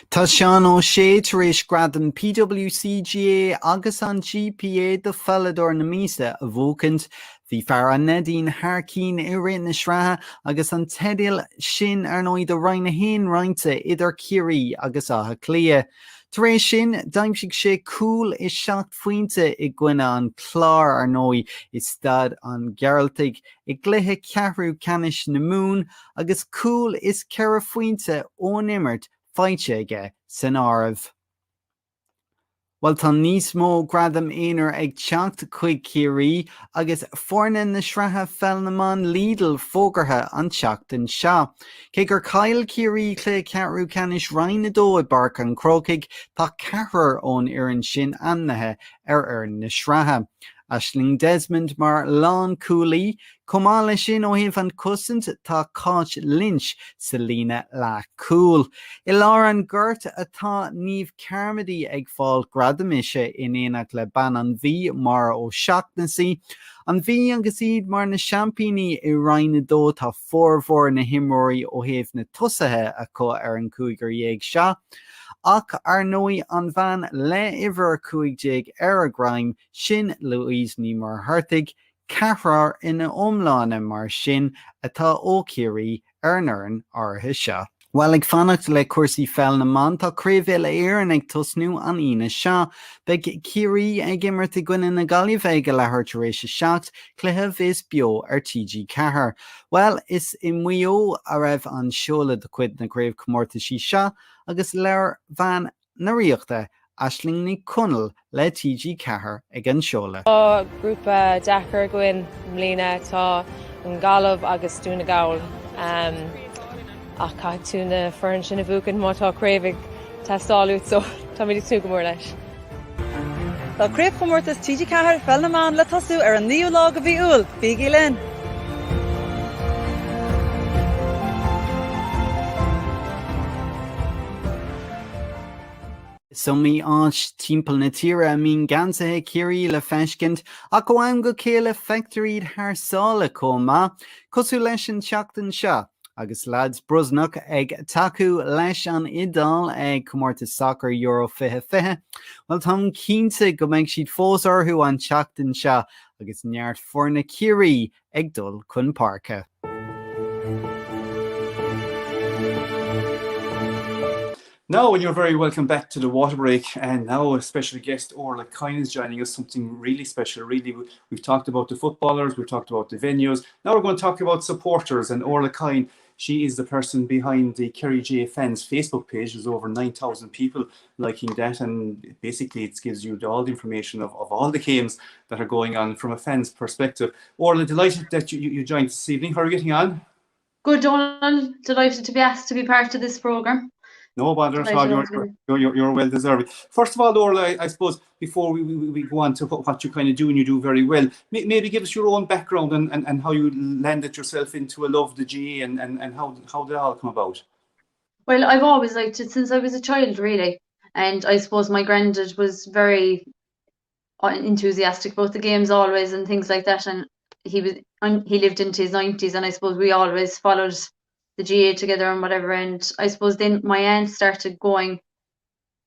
Tá Sean O'Shea tar éis gradan PWC GAA agus an GPA de Fallador na Mísa a bhócant. Bhí fear an Nadine Harkeen i ré na sreatha agus an tedil sin ar nóid a roinn na haon rointe idir Kerry agus átha clia. Tar éis sin, daimsigh sé cúil i 7 faointe i gcuine an clár ar nóid i stad an Gearaltaigh i gcluiche 4 canis na mún agus cúil is 4 faointe ón immert feite aige san áireamh. Well, tá níos mó gradam éonar ag teacht chuig Kerry agus forna na sreatha feilneamán Lidl fógartha an teachtain seo. Cé gur cail Kerry clé 4 canis roinn na dó i barc an Crocaigh tá 4 ón iarrain sin annathe ar na sreatha. Aisling Desmond mar lán cúlaí, cumála sin ó thaobh an cosint tá cáit Lynch sa líne le cúil. I lár an gcuirt atá níomh cearmadaí ag fáil gradamise in éanaach le ban an bhí mar ó seachnasaí. An bhí agus iad mar na seampíní i roinn na dó tá fórmhór na himróí ó thaobh na tosathe acu ar an 5 dhéag seo. Ach ar nóí an bhean le iver 15 ar a gráim sin Louise ní mar hartaigh, ceathrar ina omláine mar sin atá ó Kerry ar an oireann áirithe seo. Well, ag fannacht le cuasaí feilneamán tá craobh éireann ag tosnú an ine seo. Beidh Kerry ag immert i gcoinne na Gaillimhe go lethir tar éis 7 cluiche is beo ar TG4. Well, is I muo a raibh an seola de cuid na gréibh comórtaí seo agus leor bhean na riachta Aisling ní Connell le TG4 ag an seola. Tá grúpa dechar goin mlína tá an galamh agus dúna gail. Ach cá túna fearn sin a bhuacan mátá craobh testáút so tá mí tú go mór leis. Tá craobh comórtas TG4 feilneamán le tosú ar an níú lá go bhí úil, bígí linn. So mí áit timpeall na tíre a mín gansathe Kerry le feiscint ach go bhfuil go céile feictoríd thsála comá, cosú leis an teachtain seo. Agus lads brusnach ag taú leis an idal ag comórtas soccer Euro 2020. Well, tá cínta go mbeidh siad fós orthú an teachtain seo agus neart forna Kerry ag dul chun parcha. Now, and you're very welcome back to the Waterbreak, and now a special guest, Orla Coyne, is joining us. Something really special. Really, we've talked about the footballers, we've talked about the venues. Now we're going to talk about supporters, and Orla Coyne, she is the person behind the Kerry GAA fans Facebook page. There's over 9,000 people liking that, and basically it gives you all the information of all the games that are going on from a fan's perspective. Orla, delighted that you joined this evening. How are you getting on? Good, Donald. Delighted to be asked to be part of this programme. No bother at all. You're well deserved. First of all, Orla, I suppose before we go on to what you kind of do, and you do very well, maybe give us your own background and how you landed yourself into a love of the GAA and how did it all come about? Well, I've always liked it since I was a child, really. And I suppose my granddad was very enthusiastic about the games always and things like that. And he lived into his 90s, and I suppose we always followed the GAA together and whatever. And I suppose then my aunt started going,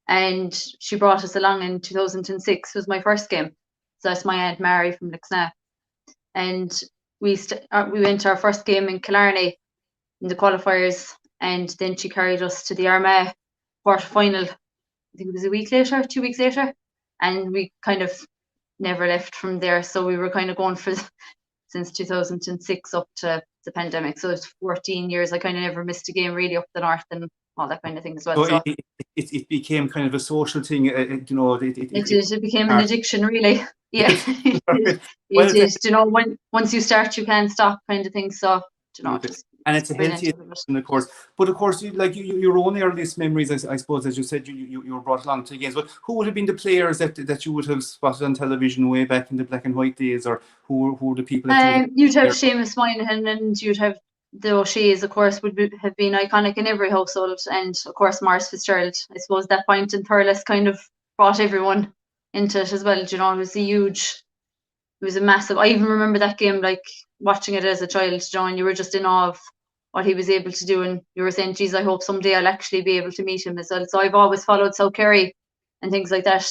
and she brought us along in 2006. Was my first game. So that's my aunt Mary from Lixnaw, and we went to our first game in Killarney in the qualifiers, and then she carried us to the Armagh quarter final. I think it was 2 weeks later, and we kind of never left from there. So we were kind of going for since 2006 up to the pandemic. So it's 14 years. I kind of never missed a game really up the north and all that kind of thing as well. So it became kind of a social thing, you know. It became an addiction, really. Yeah, it did. You know, once you start, you can't stop, kind of thing. So, you know, and it's a healthy addiction, of course. But of course, your own earliest memories, I suppose, as you said, you were brought along to the games. But who would have been the players that you would have spotted on television way back in the black and white days, or who were the people? You'd have Seamus Moynihan, and you'd have the O'Sheas, of course, have been iconic in every household, and of course Maurice Fitzgerald. I suppose that point in Thurles kind of brought everyone into it as well. You know, it was a massive. I even remember that game, like watching it as a child, John. You were just in awe of what he was able to do, and you were saying, geez, I hope someday I'll actually be able to meet him as well. So I've always followed South Kerry and things like that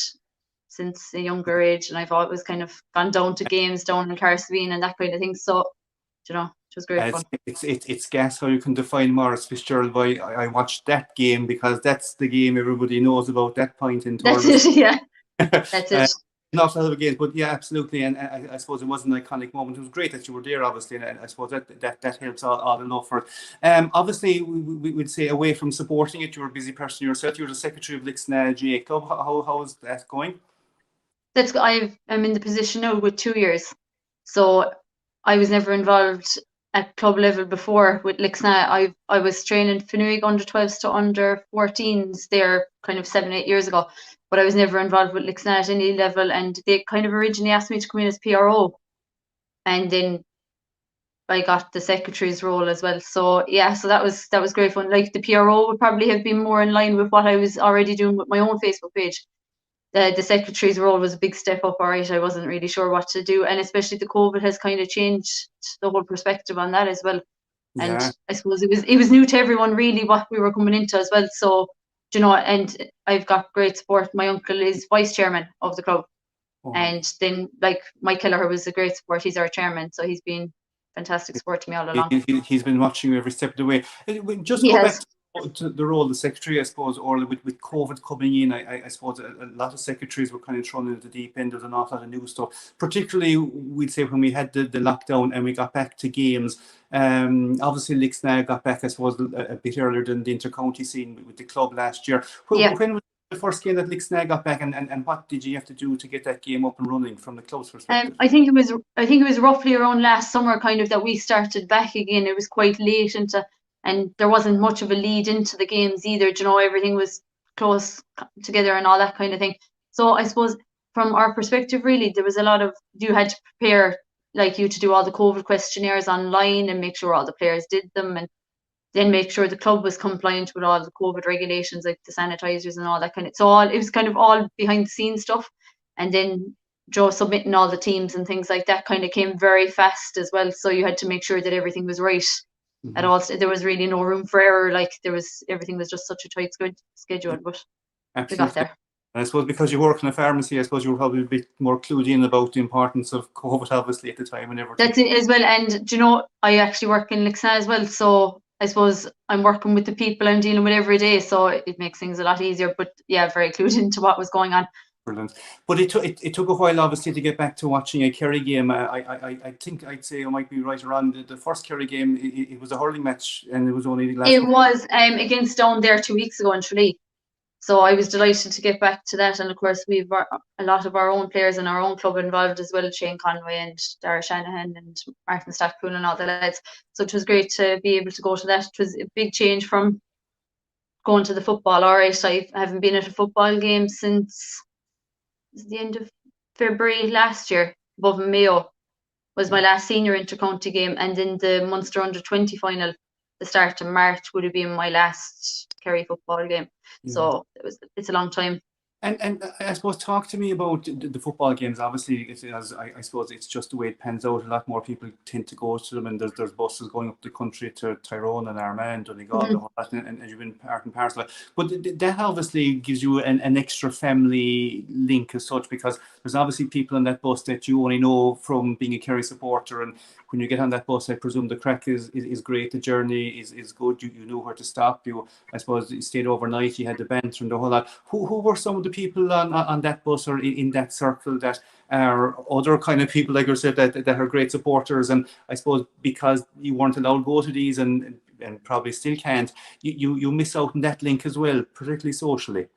since a younger age, and I've always kind of gone down to games down in Carsveen and that kind of thing. So, you know, it was great fun. It's gas how you can define Maurice Fitzgerald. By I watched that game because that's the game everybody knows about that point in time. That's it, yeah. That's it. Not a lot of games, but yeah, absolutely. And I suppose it was an iconic moment. It was great that you were there, obviously, and I suppose that helps all enough for it. Obviously, we would say away from supporting it, you were a busy person yourself. You were the secretary of Lixnaw GAA Club. How is that going? I'm in the position now with 2 years, so I was never involved at club level before with Lixnaw. I was training Finuig under 12s to under 14s there kind of 7-8 years ago, but I was never involved with Lixnaw at any level, and they kind of originally asked me to come in as PRO, and then I got the secretary's role as well. So yeah, so that was great fun. Like the PRO would probably have been more in line with what I was already doing with my own Facebook page. The secretary's role was a big step up, all right. I wasn't really sure what to do, and especially the COVID has kind of changed the whole perspective on that as well. And yeah. I suppose it was new to everyone really what we were coming into as well. So, you know, and I've got great support. My uncle is vice chairman of the club, and then like Mike Kelleher was a great support. He's our chairman, so he's been fantastic support to me all along. He's been watching you every step of the way. Just go back to the role of the secretary, I suppose, or with COVID coming in, I suppose a lot of secretaries were kind of thrown into the deep end. There's an awful lot of new stuff, particularly we'd say when we had the lockdown and we got back to games. Obviously Lixnaw got back, I suppose, a bit earlier than the inter-county scene with the club last year. When was the first game that Lixnaw got back, and what did you have to do to get that game up and running from the club's perspective? I think it was roughly around last summer kind of that we started back again. It was quite late and there wasn't much of a lead into the games either. You know, everything was close together and all that kind of thing. So I suppose from our perspective, really, there was a lot of, you had to prepare, like you to do all the COVID questionnaires online and make sure all the players did them, and then make sure the club was compliant with all the COVID regulations, like the sanitizers and all that kind of. So it was kind of all behind the scenes stuff, and then Joe submitting all the teams and things like that kind of came very fast as well. So you had to make sure that everything was right. At all. There was really no room for error. Like everything was just such a tight schedule, but we got there. And I suppose because you work in a pharmacy, I suppose you were probably a bit more clued in about the importance of COVID, obviously, at the time and everything. That's it as well. And you know, I actually work in Lixnaw as well, so I suppose I'm working with the people I'm dealing with every day, so it makes things a lot easier. But yeah, very clued into what was going on. Brilliant. But it took a while, obviously, to get back to watching a Kerry game. I think I'd say I might be right around the first Kerry game. It was a hurling match, and it was only the last. It was against Down there 2 weeks ago in Tralee. So I was delighted to get back to that, and of course we've a lot of our own players in our own club involved as well. Shane Conway and Dara Shanahan and Martin Stackpool and all the lads. So it was great to be able to go to that. It was a big change from going to the football. All right, I haven't been at a football game since the end of February last year. Above Mayo was my last senior inter-county game, and then the Munster under 20 final, the start of March, would have been my last Kerry football game. So it's a long time And I suppose talk to me about the football games. Obviously, I suppose it's just the way it pans out. A lot more people tend to go to them, and there's buses going up the country to Tyrone and Armagh, Donegal, the whole lot, and you've been part and parcel. But that obviously gives you an extra family link as such, because there's obviously people on that bus that you only know from being a Kerry supporter, and when you get on that bus, I presume the crack is great. The journey is good. You know where to stop. I suppose you stayed overnight. You had the banter and the whole lot. Who were some of the people on that bus or in that circle that are other kind of people like yourself that are great supporters? And I suppose because you weren't allowed to go to these and probably still can't, you miss out on that link as well, particularly socially.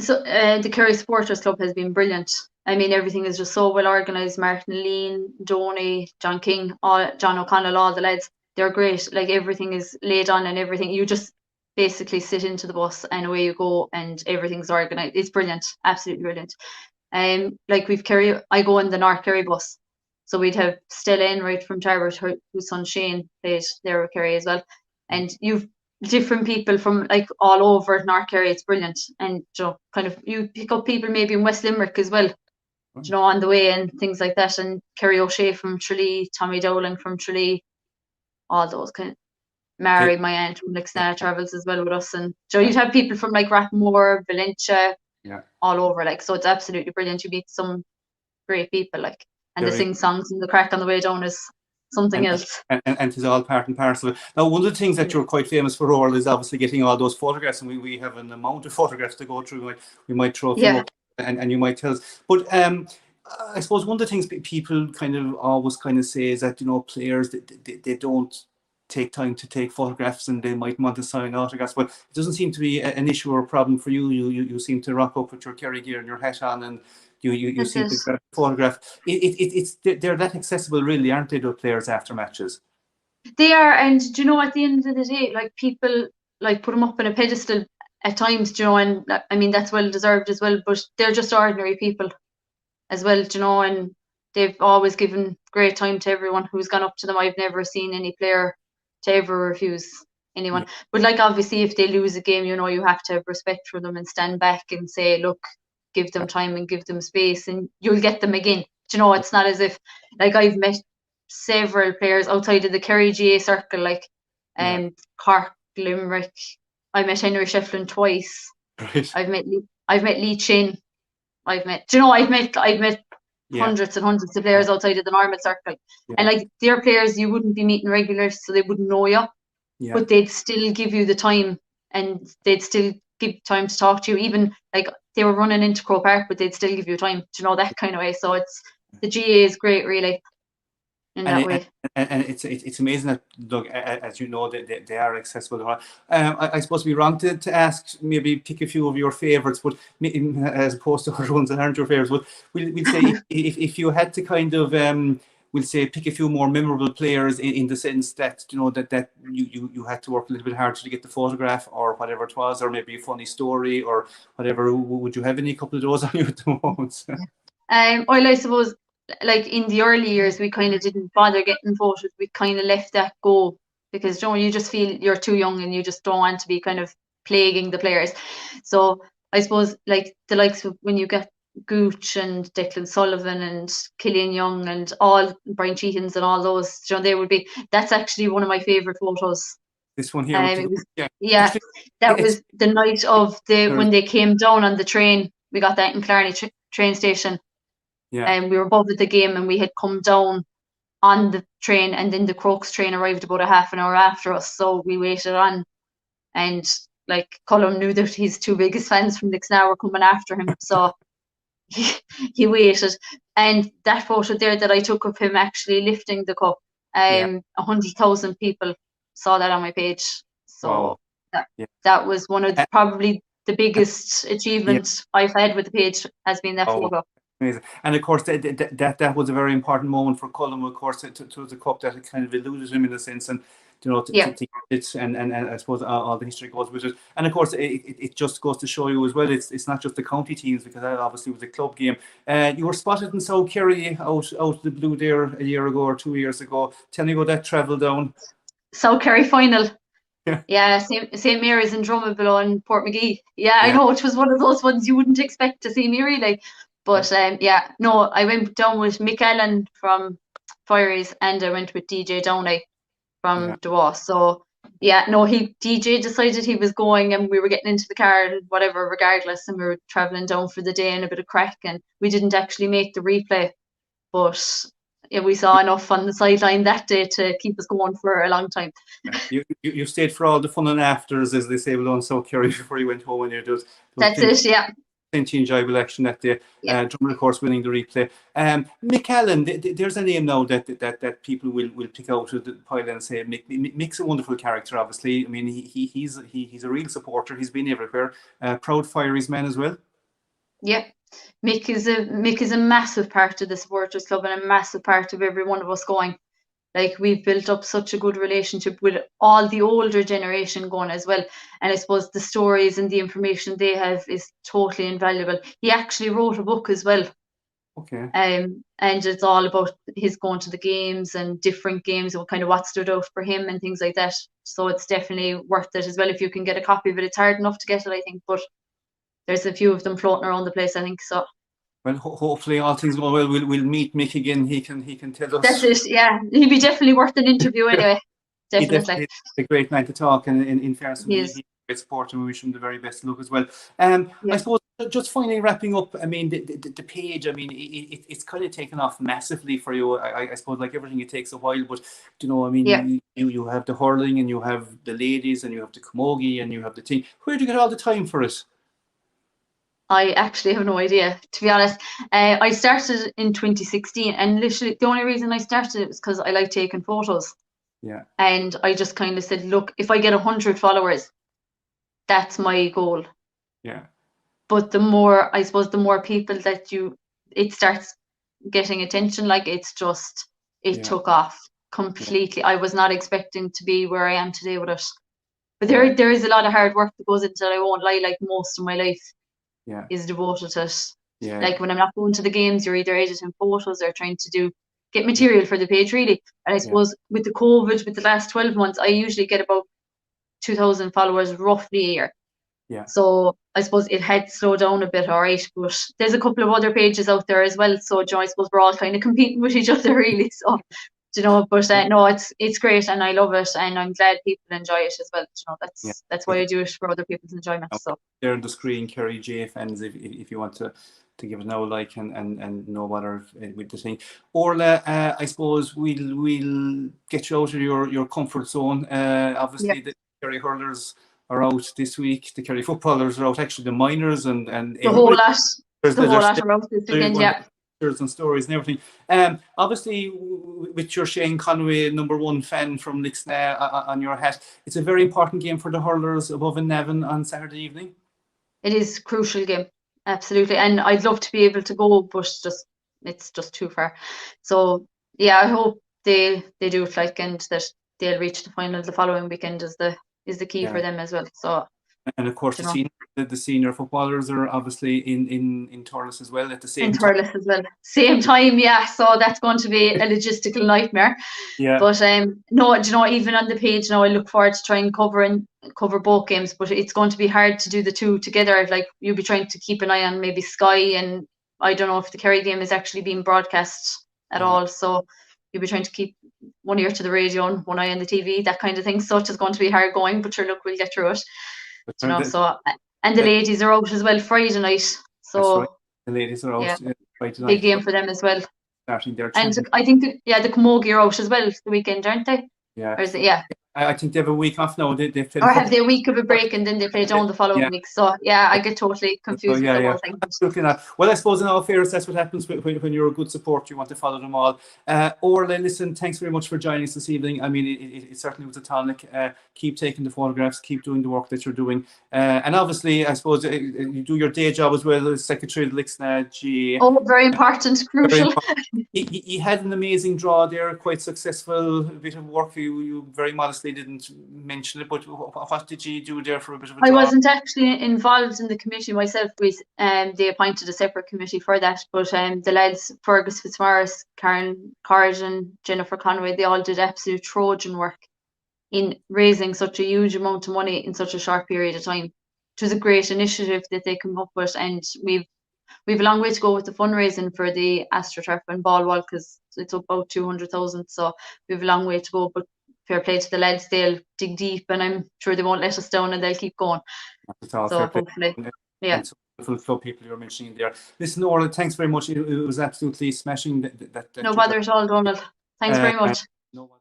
So the Kerry Supporters Club has been brilliant. I mean, everything is just so well organised. Martin Lean, Donny, John King, John O'Connell, all the lads, they're great. Like, everything is laid on and everything. You just basically sit into the bus and away you go, and everything's organised. It's brilliant, absolutely brilliant. Like, I go in the North Kerry bus. So we'd have Stella Enright from Tarbert, whose son Shane played there with Kerry as well. And you've different people from like all over North Kerry. It's brilliant. And you pick up people maybe in West Limerick as well, on the way and things like that. And Kerry O'Shea from Tralee, Tommy Dowling from Tralee, all those kind of. Mary, my aunt from Lixnaw, travels as well with us. And you'd have people from like Rathmore, Valentia, all over. Like, so it's absolutely brilliant. You meet some great people, like, and they sing songs and the crack on the way down is something else. And it's all part and parcel. Now, one of the things that you're quite famous for, Orla, is obviously getting all those photographs, and we have an amount of photographs to go through. We might throw a few up and you might tell us. But I suppose one of the things people kind of always kind of say is that, players, they don't take time to take photographs and they might want to sign autographs, but it doesn't seem to be an issue or a problem for you. You seem to rock up with your Kerry gear and your hat on, and you seem to get a photograph. They're that accessible, really, aren't they, to players after matches? They are, and at the end of the day, like, people like put them up on a pedestal at times, and I mean, that's well deserved as well, but they're just ordinary people as well, and they've always given great time to everyone who's gone up to them. I've never seen any player to ever refuse anyone. But like, obviously, if they lose a game, you have to have respect for them and stand back and say, look, give them time and give them space, and you'll get them again. It's not as if, like, I've met several players outside of the Kerry GAA circle, like Cork, Limerick. I met Henry Shefflin twice. Right. I've met Lee Chin. I've met hundreds and hundreds of players outside of the normal circle. And like, they're players you wouldn't be meeting regularly, so they wouldn't know you. But they'd still give you the time, and they'd still give time to talk to you. Even like, they were running into Croke Park, but they'd still give you time, that kind of way. So the GAA is great, really, in that way. And it's amazing that, look, as you know, they are accessible. I suppose we're wrong to ask, maybe pick a few of your favourites, but as opposed to other ones that aren't your favourites. But we'll say if you had to kind of we'll say pick a few more memorable players in the sense that that you had to work a little bit harder to get the photograph or whatever it was, or maybe a funny story or whatever. Would you have any couple of those on you at the moment? Well, I suppose, like, in the early years, we kind of didn't bother getting photos. We kind of left that go because you just feel you're too young and you just don't want to be kind of plaguing the players. So I suppose, like, the likes of when you get Gooch and Declan Sullivan and Killian Young and all Brian Cheethans and all those, they would be. That's actually one of my favourite photos. This one here. That was the night of when they came down on the train. We got that in Killarney train station. And we were above the game, and we had come down on the train, and then the Crokes train arrived about a half an hour after us, so we waited on, and like, Colm knew that his two biggest fans from Lixnaw were coming after him, so he waited. And that photo there that I took of him actually lifting the cup, 100,000 people saw that on my page, so that was one of probably the biggest achievements I've had with the page, has been that photo. Amazing. And of course, that was a very important moment for Colm. Of course, to the cup that it kind of eluded him in a sense, and to get it, and I suppose all the history goes with it. And of course, it just goes to show you as well. It's not just the county teams, because that obviously was a club game. You were spotted in South Kerry out the blue there a year ago or 2 years ago. Tell me about that travel down. South Kerry final. Yeah, St. Mary's in Drummabelow and Portmagee. Yeah, I know, it was one of those ones you wouldn't expect to see me really. But no, I went down with Mick Allen from Fieries and I went with DJ Downey from Duas. So yeah, no, DJ decided he was going and we were getting into the car and whatever regardless, and we were travelling down for the day and a bit of crack, and we didn't actually make the replay. But yeah, we saw enough on the sideline that day to keep us going for a long time. You stayed for all the fun and afters, as they say, below South Kerry before you went home, and That's it, yeah. Plenty enjoyable action that day. Drummer, of course, winning the replay. Mick Allen, there's a name now that people will pick out of the pile and say Mick's a wonderful character. Obviously, I mean he's a real supporter. He's been everywhere. Proud Fieries man as well. Yeah, Mick is a massive part of the supporters club and a massive part of every one of us going. Like, we've built up such a good relationship with all the older generation going as well. And I suppose the stories and the information they have is totally invaluable. He actually wrote a book as well. Okay. And it's all about his going to the games and different games and kind of what stood out for him and things like that. So it's definitely worth it as well if you can get a copy of it. It's hard enough to get it, I think, but there's a few of them floating around the place, I think. So. Well, hopefully all things go well. We'll meet Mick again. He can tell us. That's it. Yeah, he'd be definitely worth an interview anyway. Definitely. He's a great man to talk, and in fairness, he's a great sport, and we wish him the very best luck as well. I suppose just finally wrapping up. I mean, the page. I mean, it's kind of taken off massively for you. I suppose, like everything, it takes a while, but you know, I mean, you have the hurling, and you have the ladies, and you have the camogie, and you have the team. Where do you get all the time for it? I actually have no idea, to be honest. I started in 2016, and literally the only reason I started it was because I like taking photos. Yeah. And I just kind of said, look, if I get 100 followers, that's my goal. Yeah. But the more, I suppose, the more people that it starts getting attention, like it took off completely. I was not expecting to be where I am today with it. But there is a lot of hard work that goes into it, I won't lie, like most of my life. Is devoted to it. Yeah. Like when I'm not going to the games, you're either editing photos or trying to get material for the page, really. And I suppose with the COVID, with the last 12 months, I usually get about 2,000 followers roughly a year. Yeah. So I suppose it had slowed down a bit, all right. But there's a couple of other pages out there as well. So I suppose we're all kind of competing with each other, really. So but no, it's great and I love it, and I'm glad people enjoy it as well. That's why I do it, for other people's enjoyment. So there on the screen, Kerry GAA fans, if you want to give it now a like and know what are with the thing. Orla, I suppose we'll get you out of your comfort zone. Obviously the Kerry hurlers are out this week. The Kerry footballers are out. Actually, the minors and the whole lot. The whole lot are out this weekend. Yeah. And stories and everything. Obviously, with your Shane Conway #1 fan from Lixnaw on your hat, it's a very important game for the hurlers above in Navan on Saturday evening. It is a crucial game, absolutely, and I'd love to be able to go, but it's just too far. So yeah, I hope they do it, like, and that they'll reach the final the following weekend is the key for them as well. So. And of course, the senior footballers are obviously in Thurles as well at the same time. In Thurles as well. Same time, yeah. So that's going to be a logistical nightmare. Yeah. But no, even on the page now, I look forward to trying cover both games. But it's going to be hard to do the two together. Like, you'll be trying to keep an eye on maybe Sky, and I don't know if the Kerry game is actually being broadcast at all. So you'll be trying to keep one ear to the radio and one eye on the TV, that kind of thing. So it's going to be hard going, but sure, look, we'll get through it. And the ladies are out as well Friday night. So right. The ladies are out Friday night. Big game for them as well. Starting their and I think the Camogie are out as well the weekend, aren't they? Yeah. Or is it? Yeah. I think they have a week off now. They or have they a week of a break and then they play down the following week? So I get totally confused with the whole thing. Absolutely not. Well, I suppose in all fairness, that's what happens when you're a good support. You want to follow them all. Orla, listen, thanks very much for joining us this evening. I mean, it certainly was a tonic. Keep taking the photographs. Keep doing the work that you're doing. And obviously, I suppose you do your day job as well as Secretary of Lixnaw GAA. Oh, very important, crucial. He had an amazing draw there, quite successful. A bit of work for you. You very modestly didn't mention it, but what did you do there for a bit of a draw? I wasn't actually involved in the committee myself. They appointed a separate committee for that, but the lads, Fergus Fitzmaurice, Karen Corrigan, Jennifer Conway, they all did absolute Trojan work. in raising such a huge amount of money in such a short period of time. It was a great initiative that they come up with, and we've a long way to go with the fundraising for the AstroTurf and ball wall, because it's about 200,000, so we have a long way to go, but fair play to the lads. They'll dig deep, and I'm sure they won't let us down, and they'll keep going. So hopefully, yeah. And so club people you're mentioning there. Listen, Orla, thanks very much. It was absolutely smashing. That No bother at all, Donald. Thanks very much. No bother.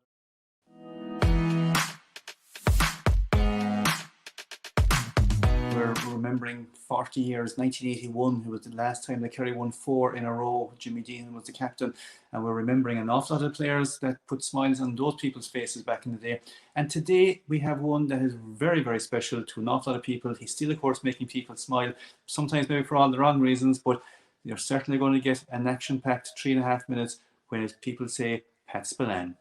We're remembering 40 years, 1981, it was the last time that Kerry won 4 in a row. Jimmy Dean was the captain, and we're remembering an awful lot of players that put smiles on those people's faces back in the day. And today we have one that is very, very special to an awful lot of people. He's still, of course, making people smile, sometimes maybe for all the wrong reasons, but you're certainly going to get an action-packed 3.5 minutes when people say Pat Spillane.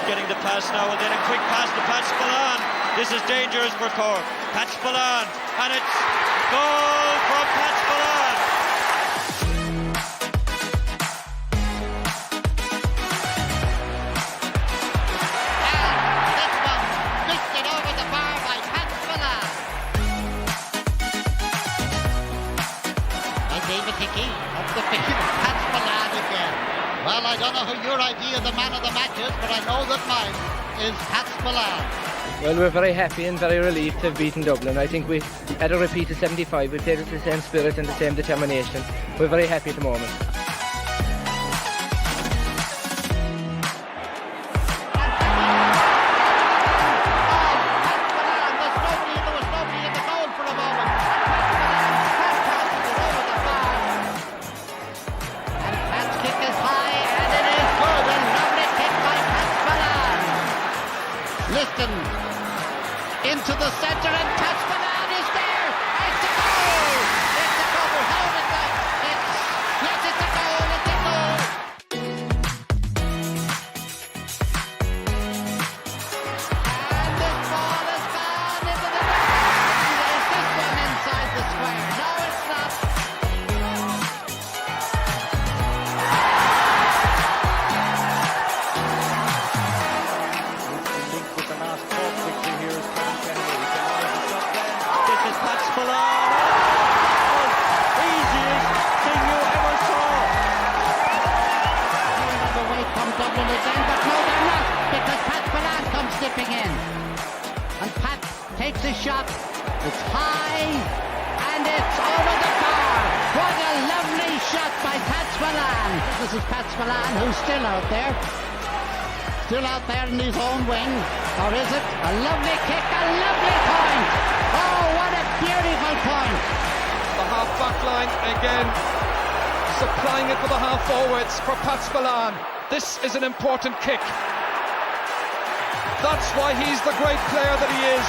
Getting the pass now, and then a quick pass to Pat Spillane. This is dangerous for Cork. Pat Spillane, and it's goal from Pat Spillane. And this one lifted over the bar by Pat Spillane. And David Hickey up the field. Pat Spillane again. Well, I don't know who your idea of the man of the match is, but I know that mine is Pat Spillane. Well, we're very happy and very relieved to have beaten Dublin. I think we had a repeat of 75. We played with the same spirit and the same determination. We're very happy at the moment. Into the centre, and Pat Spillane is there. It's a goal. It's a goal. How did that? Yes, it's a goal. It's a goal. And this ball has gone into the net. Is this one inside the square? No, it's not. Linked with the last Cork victory here is Kerry Camogie. This is Pat Spillane. Oh, easiest thing you ever saw. On the way from Dublin again, but no, they're not, because Pat Spillane comes slipping in. And Pat takes a shot. It's high, and it's over the bar. What a lovely shot by Pat Spillane. This is Pat Spillane, who's still out there. Still out there in his own wing. Or is it? A lovely kick, a lovely point. Oh, what a beautiful point. The half-back line again, supplying it for the half-forwards for Pat Spillane. This is an important kick. That's why he's the great player that he is.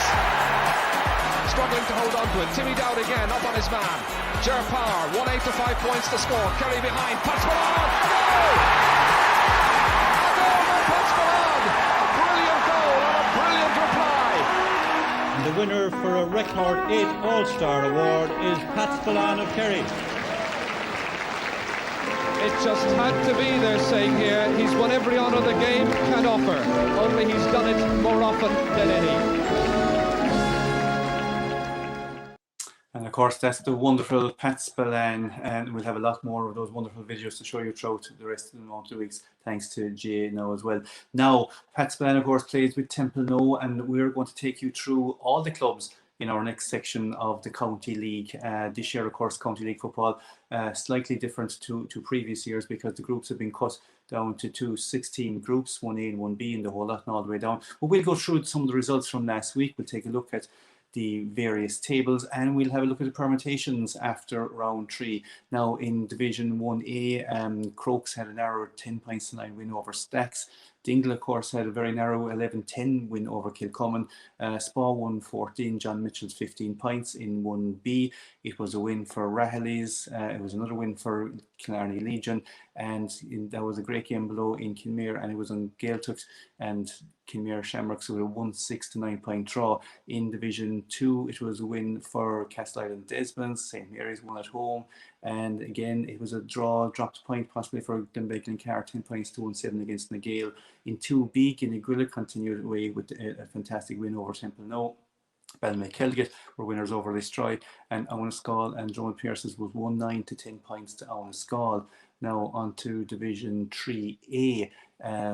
Struggling to hold on to it. Timmy Dowd again, up on his man. Ger Power, 1-8 to 5 points to score. Kerry behind. Pat Spillane. A goal by Pat Spillane. A brilliant goal and a brilliant reply. And the winner for a record 8 All-Star award is Pat Spillane of Kerry. It just had to be, they're saying here. He's won every honour the game can offer. Only he's done it more often than any. And of course, that's the wonderful Pat Spillane, and we'll have a lot more of those wonderful videos to show you throughout the rest of the month, 2 weeks, thanks to GAA now as well. Now, Pat Spillane, of course, plays with Temple now, and we're going to take you through all the clubs in our next section of the County League. This year, of course, County League football, slightly different to previous years because the groups have been cut down to 16 groups, 1A and 1B, and the whole lot and all the way down. But we'll go through some of the results from last week. We'll take a look at the various tables, and we'll have a look at the permutations after round 3. Now in Division 1A, Crokes had a narrow 10-9 win over Stacks. Dingle, of course, had a very narrow 11-10 win over Kilcommon. Spa won 14, John Mitchell's 15 points. In 1B, it was a win for Rahilly's. It was another win for Killarney Legion, and that was a great game below in Kilmere, and it was on Gaeltacht and Kilmere Shamrocks with a 1-6 to 9-point draw. In Division 2, it was a win for Castle Island Desmond's. St Mary's won at home, and again it was a draw, dropped a point possibly for Glenbeigh Glencar, 10 points to 1-7 against Nagale. In 2B, Guinea continued away with a fantastic win over Temple No. Balmacelgate were winners over Listroy, and Aunaskal and Joan Pearce's was 1-9 to 10 points to Aunaskal. Now on to Division 3A.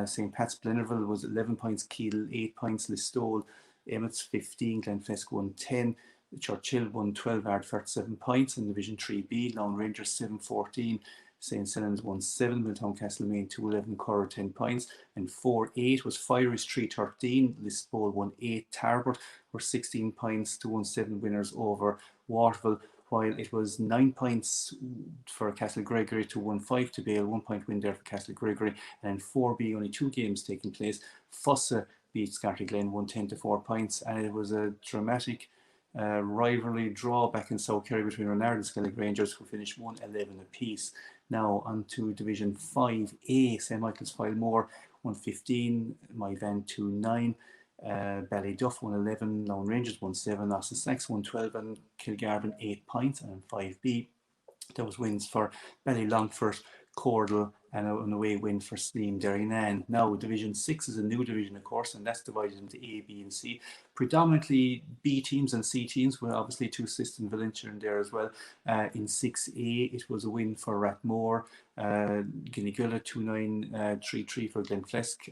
St. Pat Spillane was 11 points, Keele 8 points, Listowel, Emmett's 15, Glenflesk won 10, Churchill won 12, Ardfert 7 points. In Division 3B, Lawn Rangers 7-14, St. Helens won 7, Milltown Castlemaine 2-11, Curra 10 points, and 4-8 was Fiery's 3-13, Lisbole won 8, Tarbert were 16 points to 1-7 winners over Waterville, while it was 9 points for Castle Gregory to 1-5 to Bale, 1 point win there for Castle Gregory, and in 4B only 2 games taking place. Fossa beat Scarty Glen 110 to 4 points, and it was a dramatic rivalry draw back in South Kerry between Renard and Skellig Rangers, who finished 1-11 apiece. Now on to Division 5A, St. Michael's Filemore 1-15, Myvan 2-9, Ballyduff 1-11, Lawn Rangers 1-7, Austin Sacks 1-12, and Kilgarvan 8 points. And in 5B, there was wins for Ballylongford, Cordle, and an away win for Slieve Derrynane. Now Division 6 is a new division, of course, and that's divided into A, B and C. Predominantly B teams and C teams, with obviously 2 Sisters and Valentia in there as well. In 6A, it was a win for Rathmore, Guinegulla 2-9, 3-3 for Glenflesk.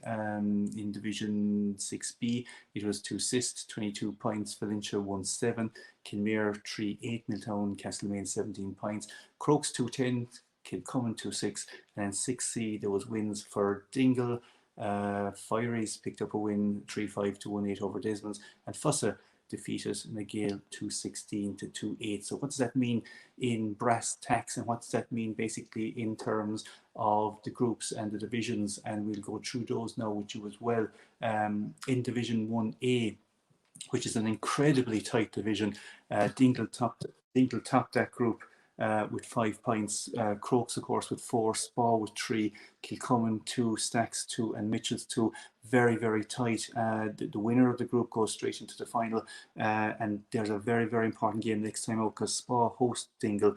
In Division 6B, it was 2 Sisters, 22 points, Valentia 1-7, Kilmere 3-8, Milltown Castlemaine 17 points, Crokes 2-10, Kilcommon 2-6, and in 6C there was wins for Dingle. Fieries picked up a win 3-5 to 1-8 over Desmond's, and Fossa defeated Nagale 2-16 to 2-8. So what does that mean in brass tacks, and what does that mean basically in terms of the groups and the divisions? And we'll go through those now with you as well. In Division 1A, which is an incredibly tight division, Dingle topped that group with 5 points. Crokes, of course, with 4, Spa with 3, Kilcommon 2, Stacks 2, and Mitchell's 2. Very, very tight. The winner of the group goes straight into the final, and there's a very, very important game next time out because Spa host Dingle.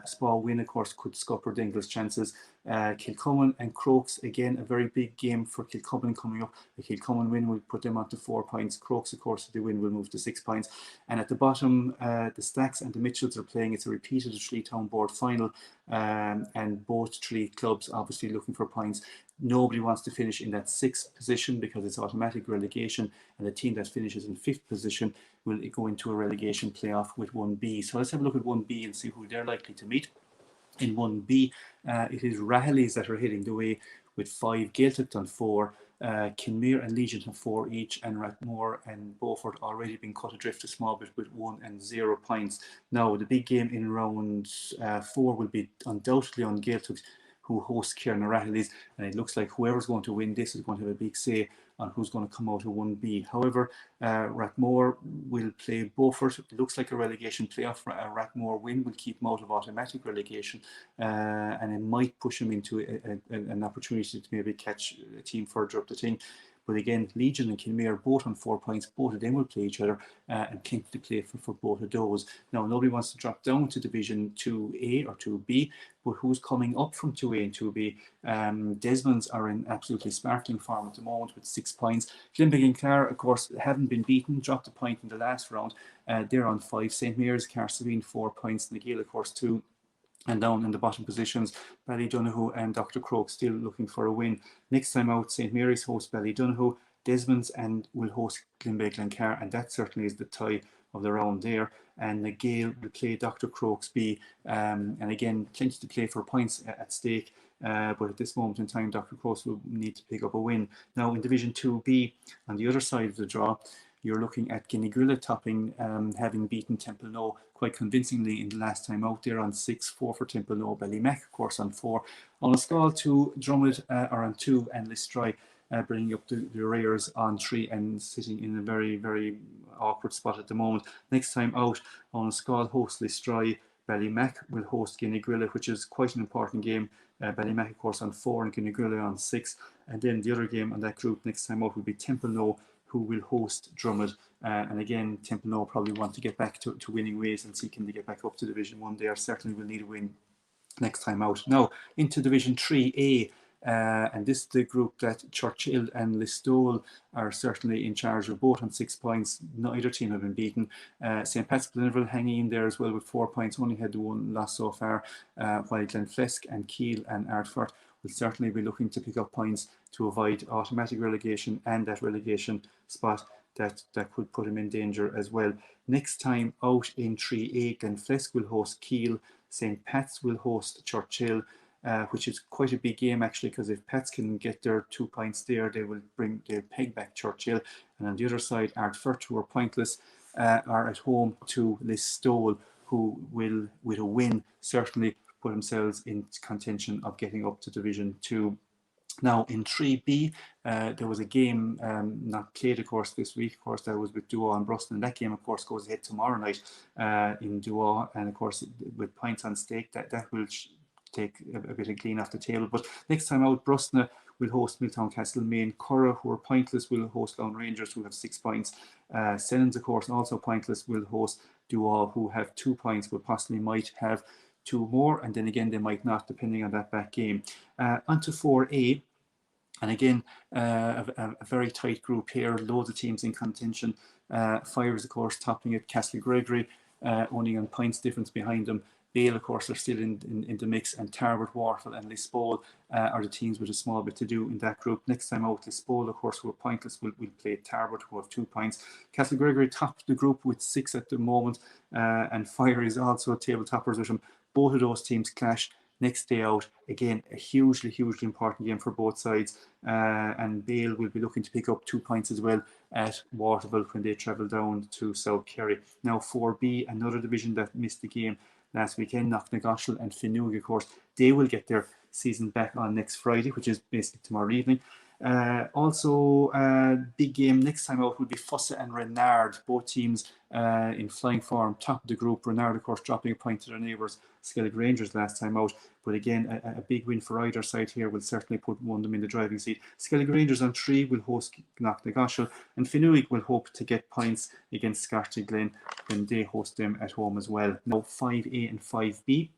Spa win, of course, could scupper Dingle's chances. Kilcommon and Crokes, again, a very big game for Kilcommon coming up. The Kilcommon win will put them on to 4 points. Crokes, of course, if they win, will move to 6 points. And at the bottom, the Stacks and the Mitchells are playing. It's a repeat of the Tralee Town Board final, and both Tralee clubs obviously looking for points. Nobody wants to finish in that 6th position because it's automatic relegation, and the team that finishes in 5th position will go into a relegation playoff with 1B. So let's have a look at 1B and see who they're likely to meet. In 1B, it is Rahilly's that are heading the way with 5, Gaeltacht on 4, Kinmere and Legion have 4 each, and Rathmore and Beaufort already been cut adrift a small bit with 1 and 0 points. Now the big game in round 4 will be undoubtedly on Gaeltacht, who hosts Kieran Rahilly's, and it looks like whoever's going to win this is going to have a big say on who's going to come out of 1B. However, Rathmore will play Beaufort. It looks like a relegation playoff. A Rathmore win will keep them out of automatic relegation, and it might push them into an opportunity to maybe catch a team further up the thing. But again, Legion and Kilmere both on 4 points. Both of them will play each other, and plenty to play for both of those. Now, nobody wants to drop down to Division 2A or 2B, but who's coming up from 2A and 2B? Desmond's are in absolutely sparkling form at the moment with 6 points. Glenbeigh and Clare, of course, haven't been beaten, dropped a point in the last round. They're on 5. St Mary's, Carsavine 4 points. Nagale, of course, 2. And down in the bottom positions, Ballydonoghue and Dr. Croke still looking for a win. Next time out, St Mary's hosts Ballydonoghue, Desmond's and will host Glenbeigh Glencar, and that certainly is the tie of the round there. And Nagale will play Dr. Croke's B, and again, plenty to play for points at stake. But at this moment in time, Dr. Croke's will need to pick up a win. Now in Division 2B, on the other side of the draw, you're looking at Guineguilla topping, having beaten Templenoe quite convincingly in the last time out there on 6, 4 for Templenoe, Ballymac of course on 4, Onascal 2, Drummond are on 2, and Listry bringing up the rears on 3 and sitting in a very, very awkward spot at the moment. Next time out, Onascal hosts Listry, Ballymac will host Guineguilla, which is quite an important game. Ballymac, of course, on 4 and Guineguilla on 6. And then the other game on that group next time out will be Templenoe, who will host Drummond. And again, Templenoe probably want to get back to winning ways and seeking to get back up to Division 1. They are certainly will need a win next time out. Now, into Division 3A. And this is the group that Churchill and Listowel are certainly in charge of, both on 6 points. Neither team have been beaten. St. Pat Spillane hanging in there as well with 4 points, only had the one loss so far, while Glenflesk and Keele and Ardfort will certainly be looking to pick up points to avoid automatic relegation and that relegation spot that could put him in danger as well. Next time out in 3A, Glenflesk will host Keele, St. Pat's will host Churchill, which is quite a big game actually, because if Pats can get their 2 points there, they'll peg back Churchill. And on the other side, Ardfort, who are pointless, are at home to Listowel, who will, with a win, certainly put themselves in contention of getting up to Division 2. Now in 3B, there was a game not played, of course, this week. Of course, that was with Duaw and Bruston. And that game, of course, goes ahead tomorrow night in Duaw. And of course, with points on stake, that will take a bit of clean off the table. But next time out, Brusna will host Milltown Castlemaine. Curra, who are pointless, will host Lone Rangers, who have 6 points. Sennons, of course, also pointless, will host Duaw, who have 2 points, but possibly might have 2 more, and then again they might not, depending on that back game. Onto 4A, and again a very tight group here, loads of teams in contention. Fire is of course topping it, Castle Gregory only on points difference behind them. Bale, of course, are still in the mix, and Tarbert, Wharfel and Lispole are the teams with a small bit to do in that group. Next time out, Lispole, of course, who are pointless, will play Tarbert, who have 2 points. Castle Gregory topped the group with 6 at the moment, and Fire is also table toppers with them. Both of those teams clash next day out. Again, a hugely important game for both sides, and Bale will be looking to pick up 2 points as well at Waterville when they travel down to South Kerry. Now 4B, another division that missed the game last weekend, Knocknagoshel and Finooge, of course, they will get their season back on next Friday, which is basically tomorrow evening. Also, big game next time out will be Fossa and Renard, both teams in flying form, top of the group. Renard, of course, dropping a point to their neighbours, Skellig Rangers, last time out. But again, a big win for either side here will certainly put one of them in the driving seat. Skellig Rangers on 3 will host Knocknagoshel, and Finooge will hope to get points against Scarty Glen when they host them at home as well. Now 5A and 5B,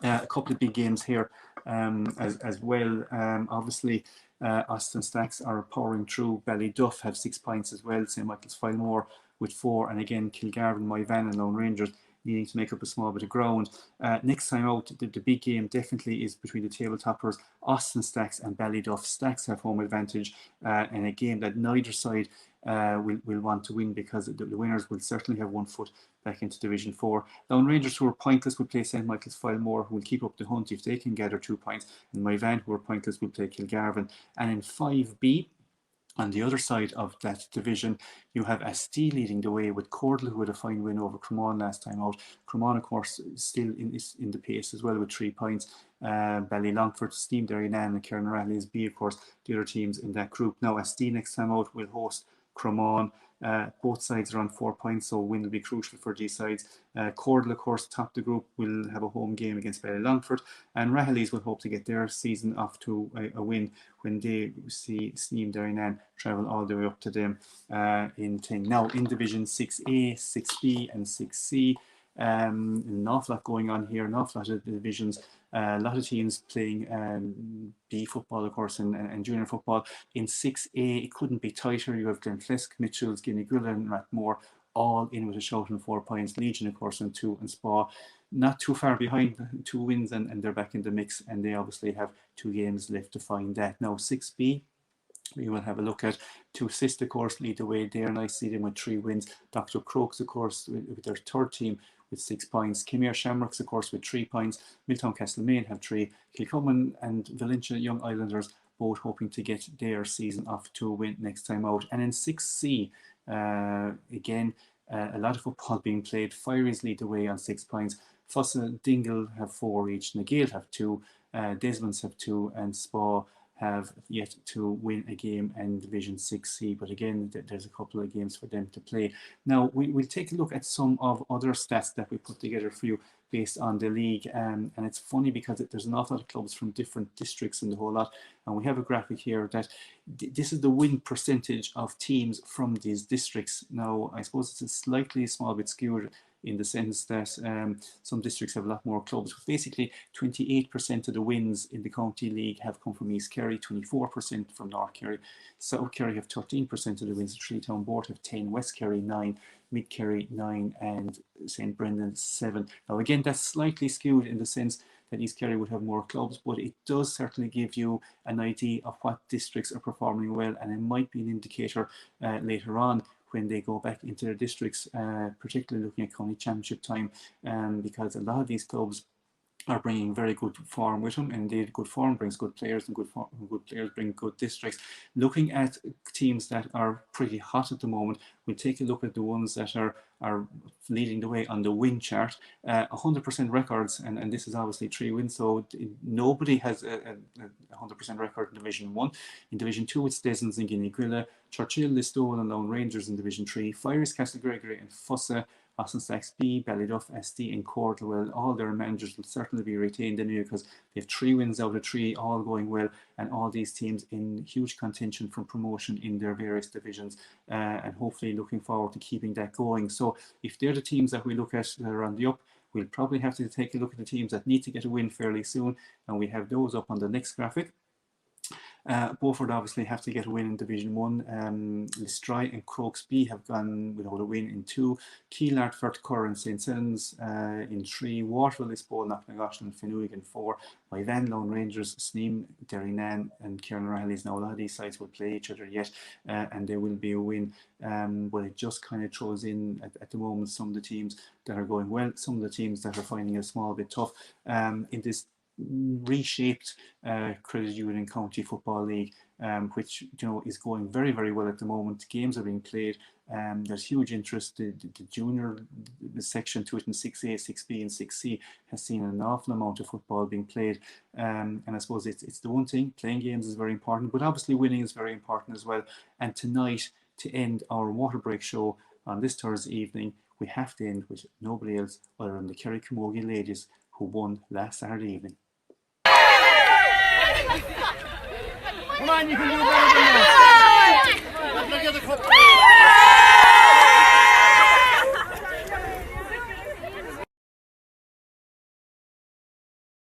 a couple of big games here as well. Obviously, Austin Stacks are powering through. Ballyduff have 6 points as well. St. Michael's Filmore with 4, and again Kilgarvan, Moyvan and Lone Rangers needing to make up a small bit of ground. Next time out, the big game definitely is between the table toppers, Austin Stacks and Ballyduff. Stacks have home advantage, and a game that neither side will want to win, because the winners will certainly have 1 foot back into Division 4. Lone Rangers, who are pointless, will play St. Michael's Filmore, who will keep up the hunt if they can gather 2 points, and Moyvan, who are pointless, will play Kilgarvan. And in 5B, on the other side of that division, you have Asti leading the way with Cordle, who had a fine win over Cremon last time out. Cremon, of course, still in the pace as well with 3 points. Ballylongford, Steam Derrynane and Kieran Radley's B, of course, the other teams in that group. Now Asti next time out will host Cremon. Both sides are on 4 points, so win will be crucial for these sides. Cordle, of course, top the group, will have a home game against Ballylongford, and Rahaleys will hope to get their season off to a win when they see Sneem Derrynane travel all the way up to them in thing. Now in Division 6A, 6B and 6C, an awful lot going on here, an awful lot of divisions, a lot of teams playing B football, of course, and junior football. In 6A, it couldn't be tighter. You have Glenflesk, Mitchells, Guineguilla and Rathmore all in with a shout and 4 points. Legion, of course, on 2, and Spa not too far behind, 2 wins, and they're back in the mix, and they obviously have 2 games left to find that. Now 6B, we will have a look at 2 Assist, of course, lead the way there, and I see them with 3 wins. Dr. Crokes, of course, with their 3rd team with 6 points. Kimere Shamrocks, of course, with 3 points. Milltown Castlemaine have 3. Kilcommon and Valencia Young Islanders both hoping to get their season off to a win next time out. And in 6C, Again, a lot of football being played. Fieries lead the way on 6 points. Fossa Dingle have 4 each. Nagale have 2. Desmonds have 2, and Spa have yet to win a game in Division 6C, but again, there's a couple of games for them to play. Now, we'll take a look at some of other stats that we put together for you based on the league, and it's funny because there's an awful lot of clubs from different districts in the whole lot, and we have a graphic here that this is the win percentage of teams from these districts. Now, I suppose it's a slightly small bit skewed in the sense that some districts have a lot more clubs. Basically, 28% of the wins in the county league have come from East Kerry, 24% from North Kerry. South Kerry have 13% of the wins. The Town Board have 10, West Kerry 9, Mid Kerry 9, and St Brendan 7. Now again, that's slightly skewed in the sense that East Kerry would have more clubs, but it does certainly give you an idea of what districts are performing well, and it might be an indicator later on when they go back into their districts, particularly looking at county championship time, because a lot of these clubs are bringing very good form with them, and indeed good form brings good players, and good players bring good districts. Looking at teams that are pretty hot at the moment, we'll take a look at the ones that are leading the way on the win chart. 100% records, and this is obviously 3 wins, so nobody has a 100% record in Division 1. In Division 2, it's Desmond's and Guinea-Gwilla, Churchill, Listowel and Lone Rangers in Division 3, Fires, Castle Gregory and Fossa, Austin Sachs B, Ballyduff, SD and Cortal. Well, all their managers will certainly be retained anyway because they have 3 wins out of 3, all going well, and all these teams in huge contention for promotion in their various divisions, and hopefully looking forward to keeping that going. So if they're the teams that we look at that are on the up, we'll probably have to take a look at the teams that need to get a win fairly soon, and we have those up on the next graphic. Beaufort obviously have to get a win in Division 1. Listry and Crokesby have gone without a win in 2. Keel, Artford, Curr and St. Helens in 3. Waterville, Lisbon, Knocknagosh and Fenwick in 4. Van Lone Rangers, Sneem, Derrynan and Kieran Riley's. Now a lot of these sides will play each other yet, and there will be a win, but it just kind of throws in at the moment some of the teams that are going well, some of the teams that are finding it a small bit tough in this reshaped Credit Union County Football League, which is going very, very well at the moment. Games are being played. There's huge interest. The junior section to it in 6A, 6B and 6C has seen an awful amount of football being played, and I suppose it's the one thing, playing games is very important, but obviously winning is very important as well. And tonight, to end our Waterbreak show on this Thursday evening, we have to end with nobody else other than the Kerry Camogie ladies, who won last Saturday evening. Come on, you can do better than that.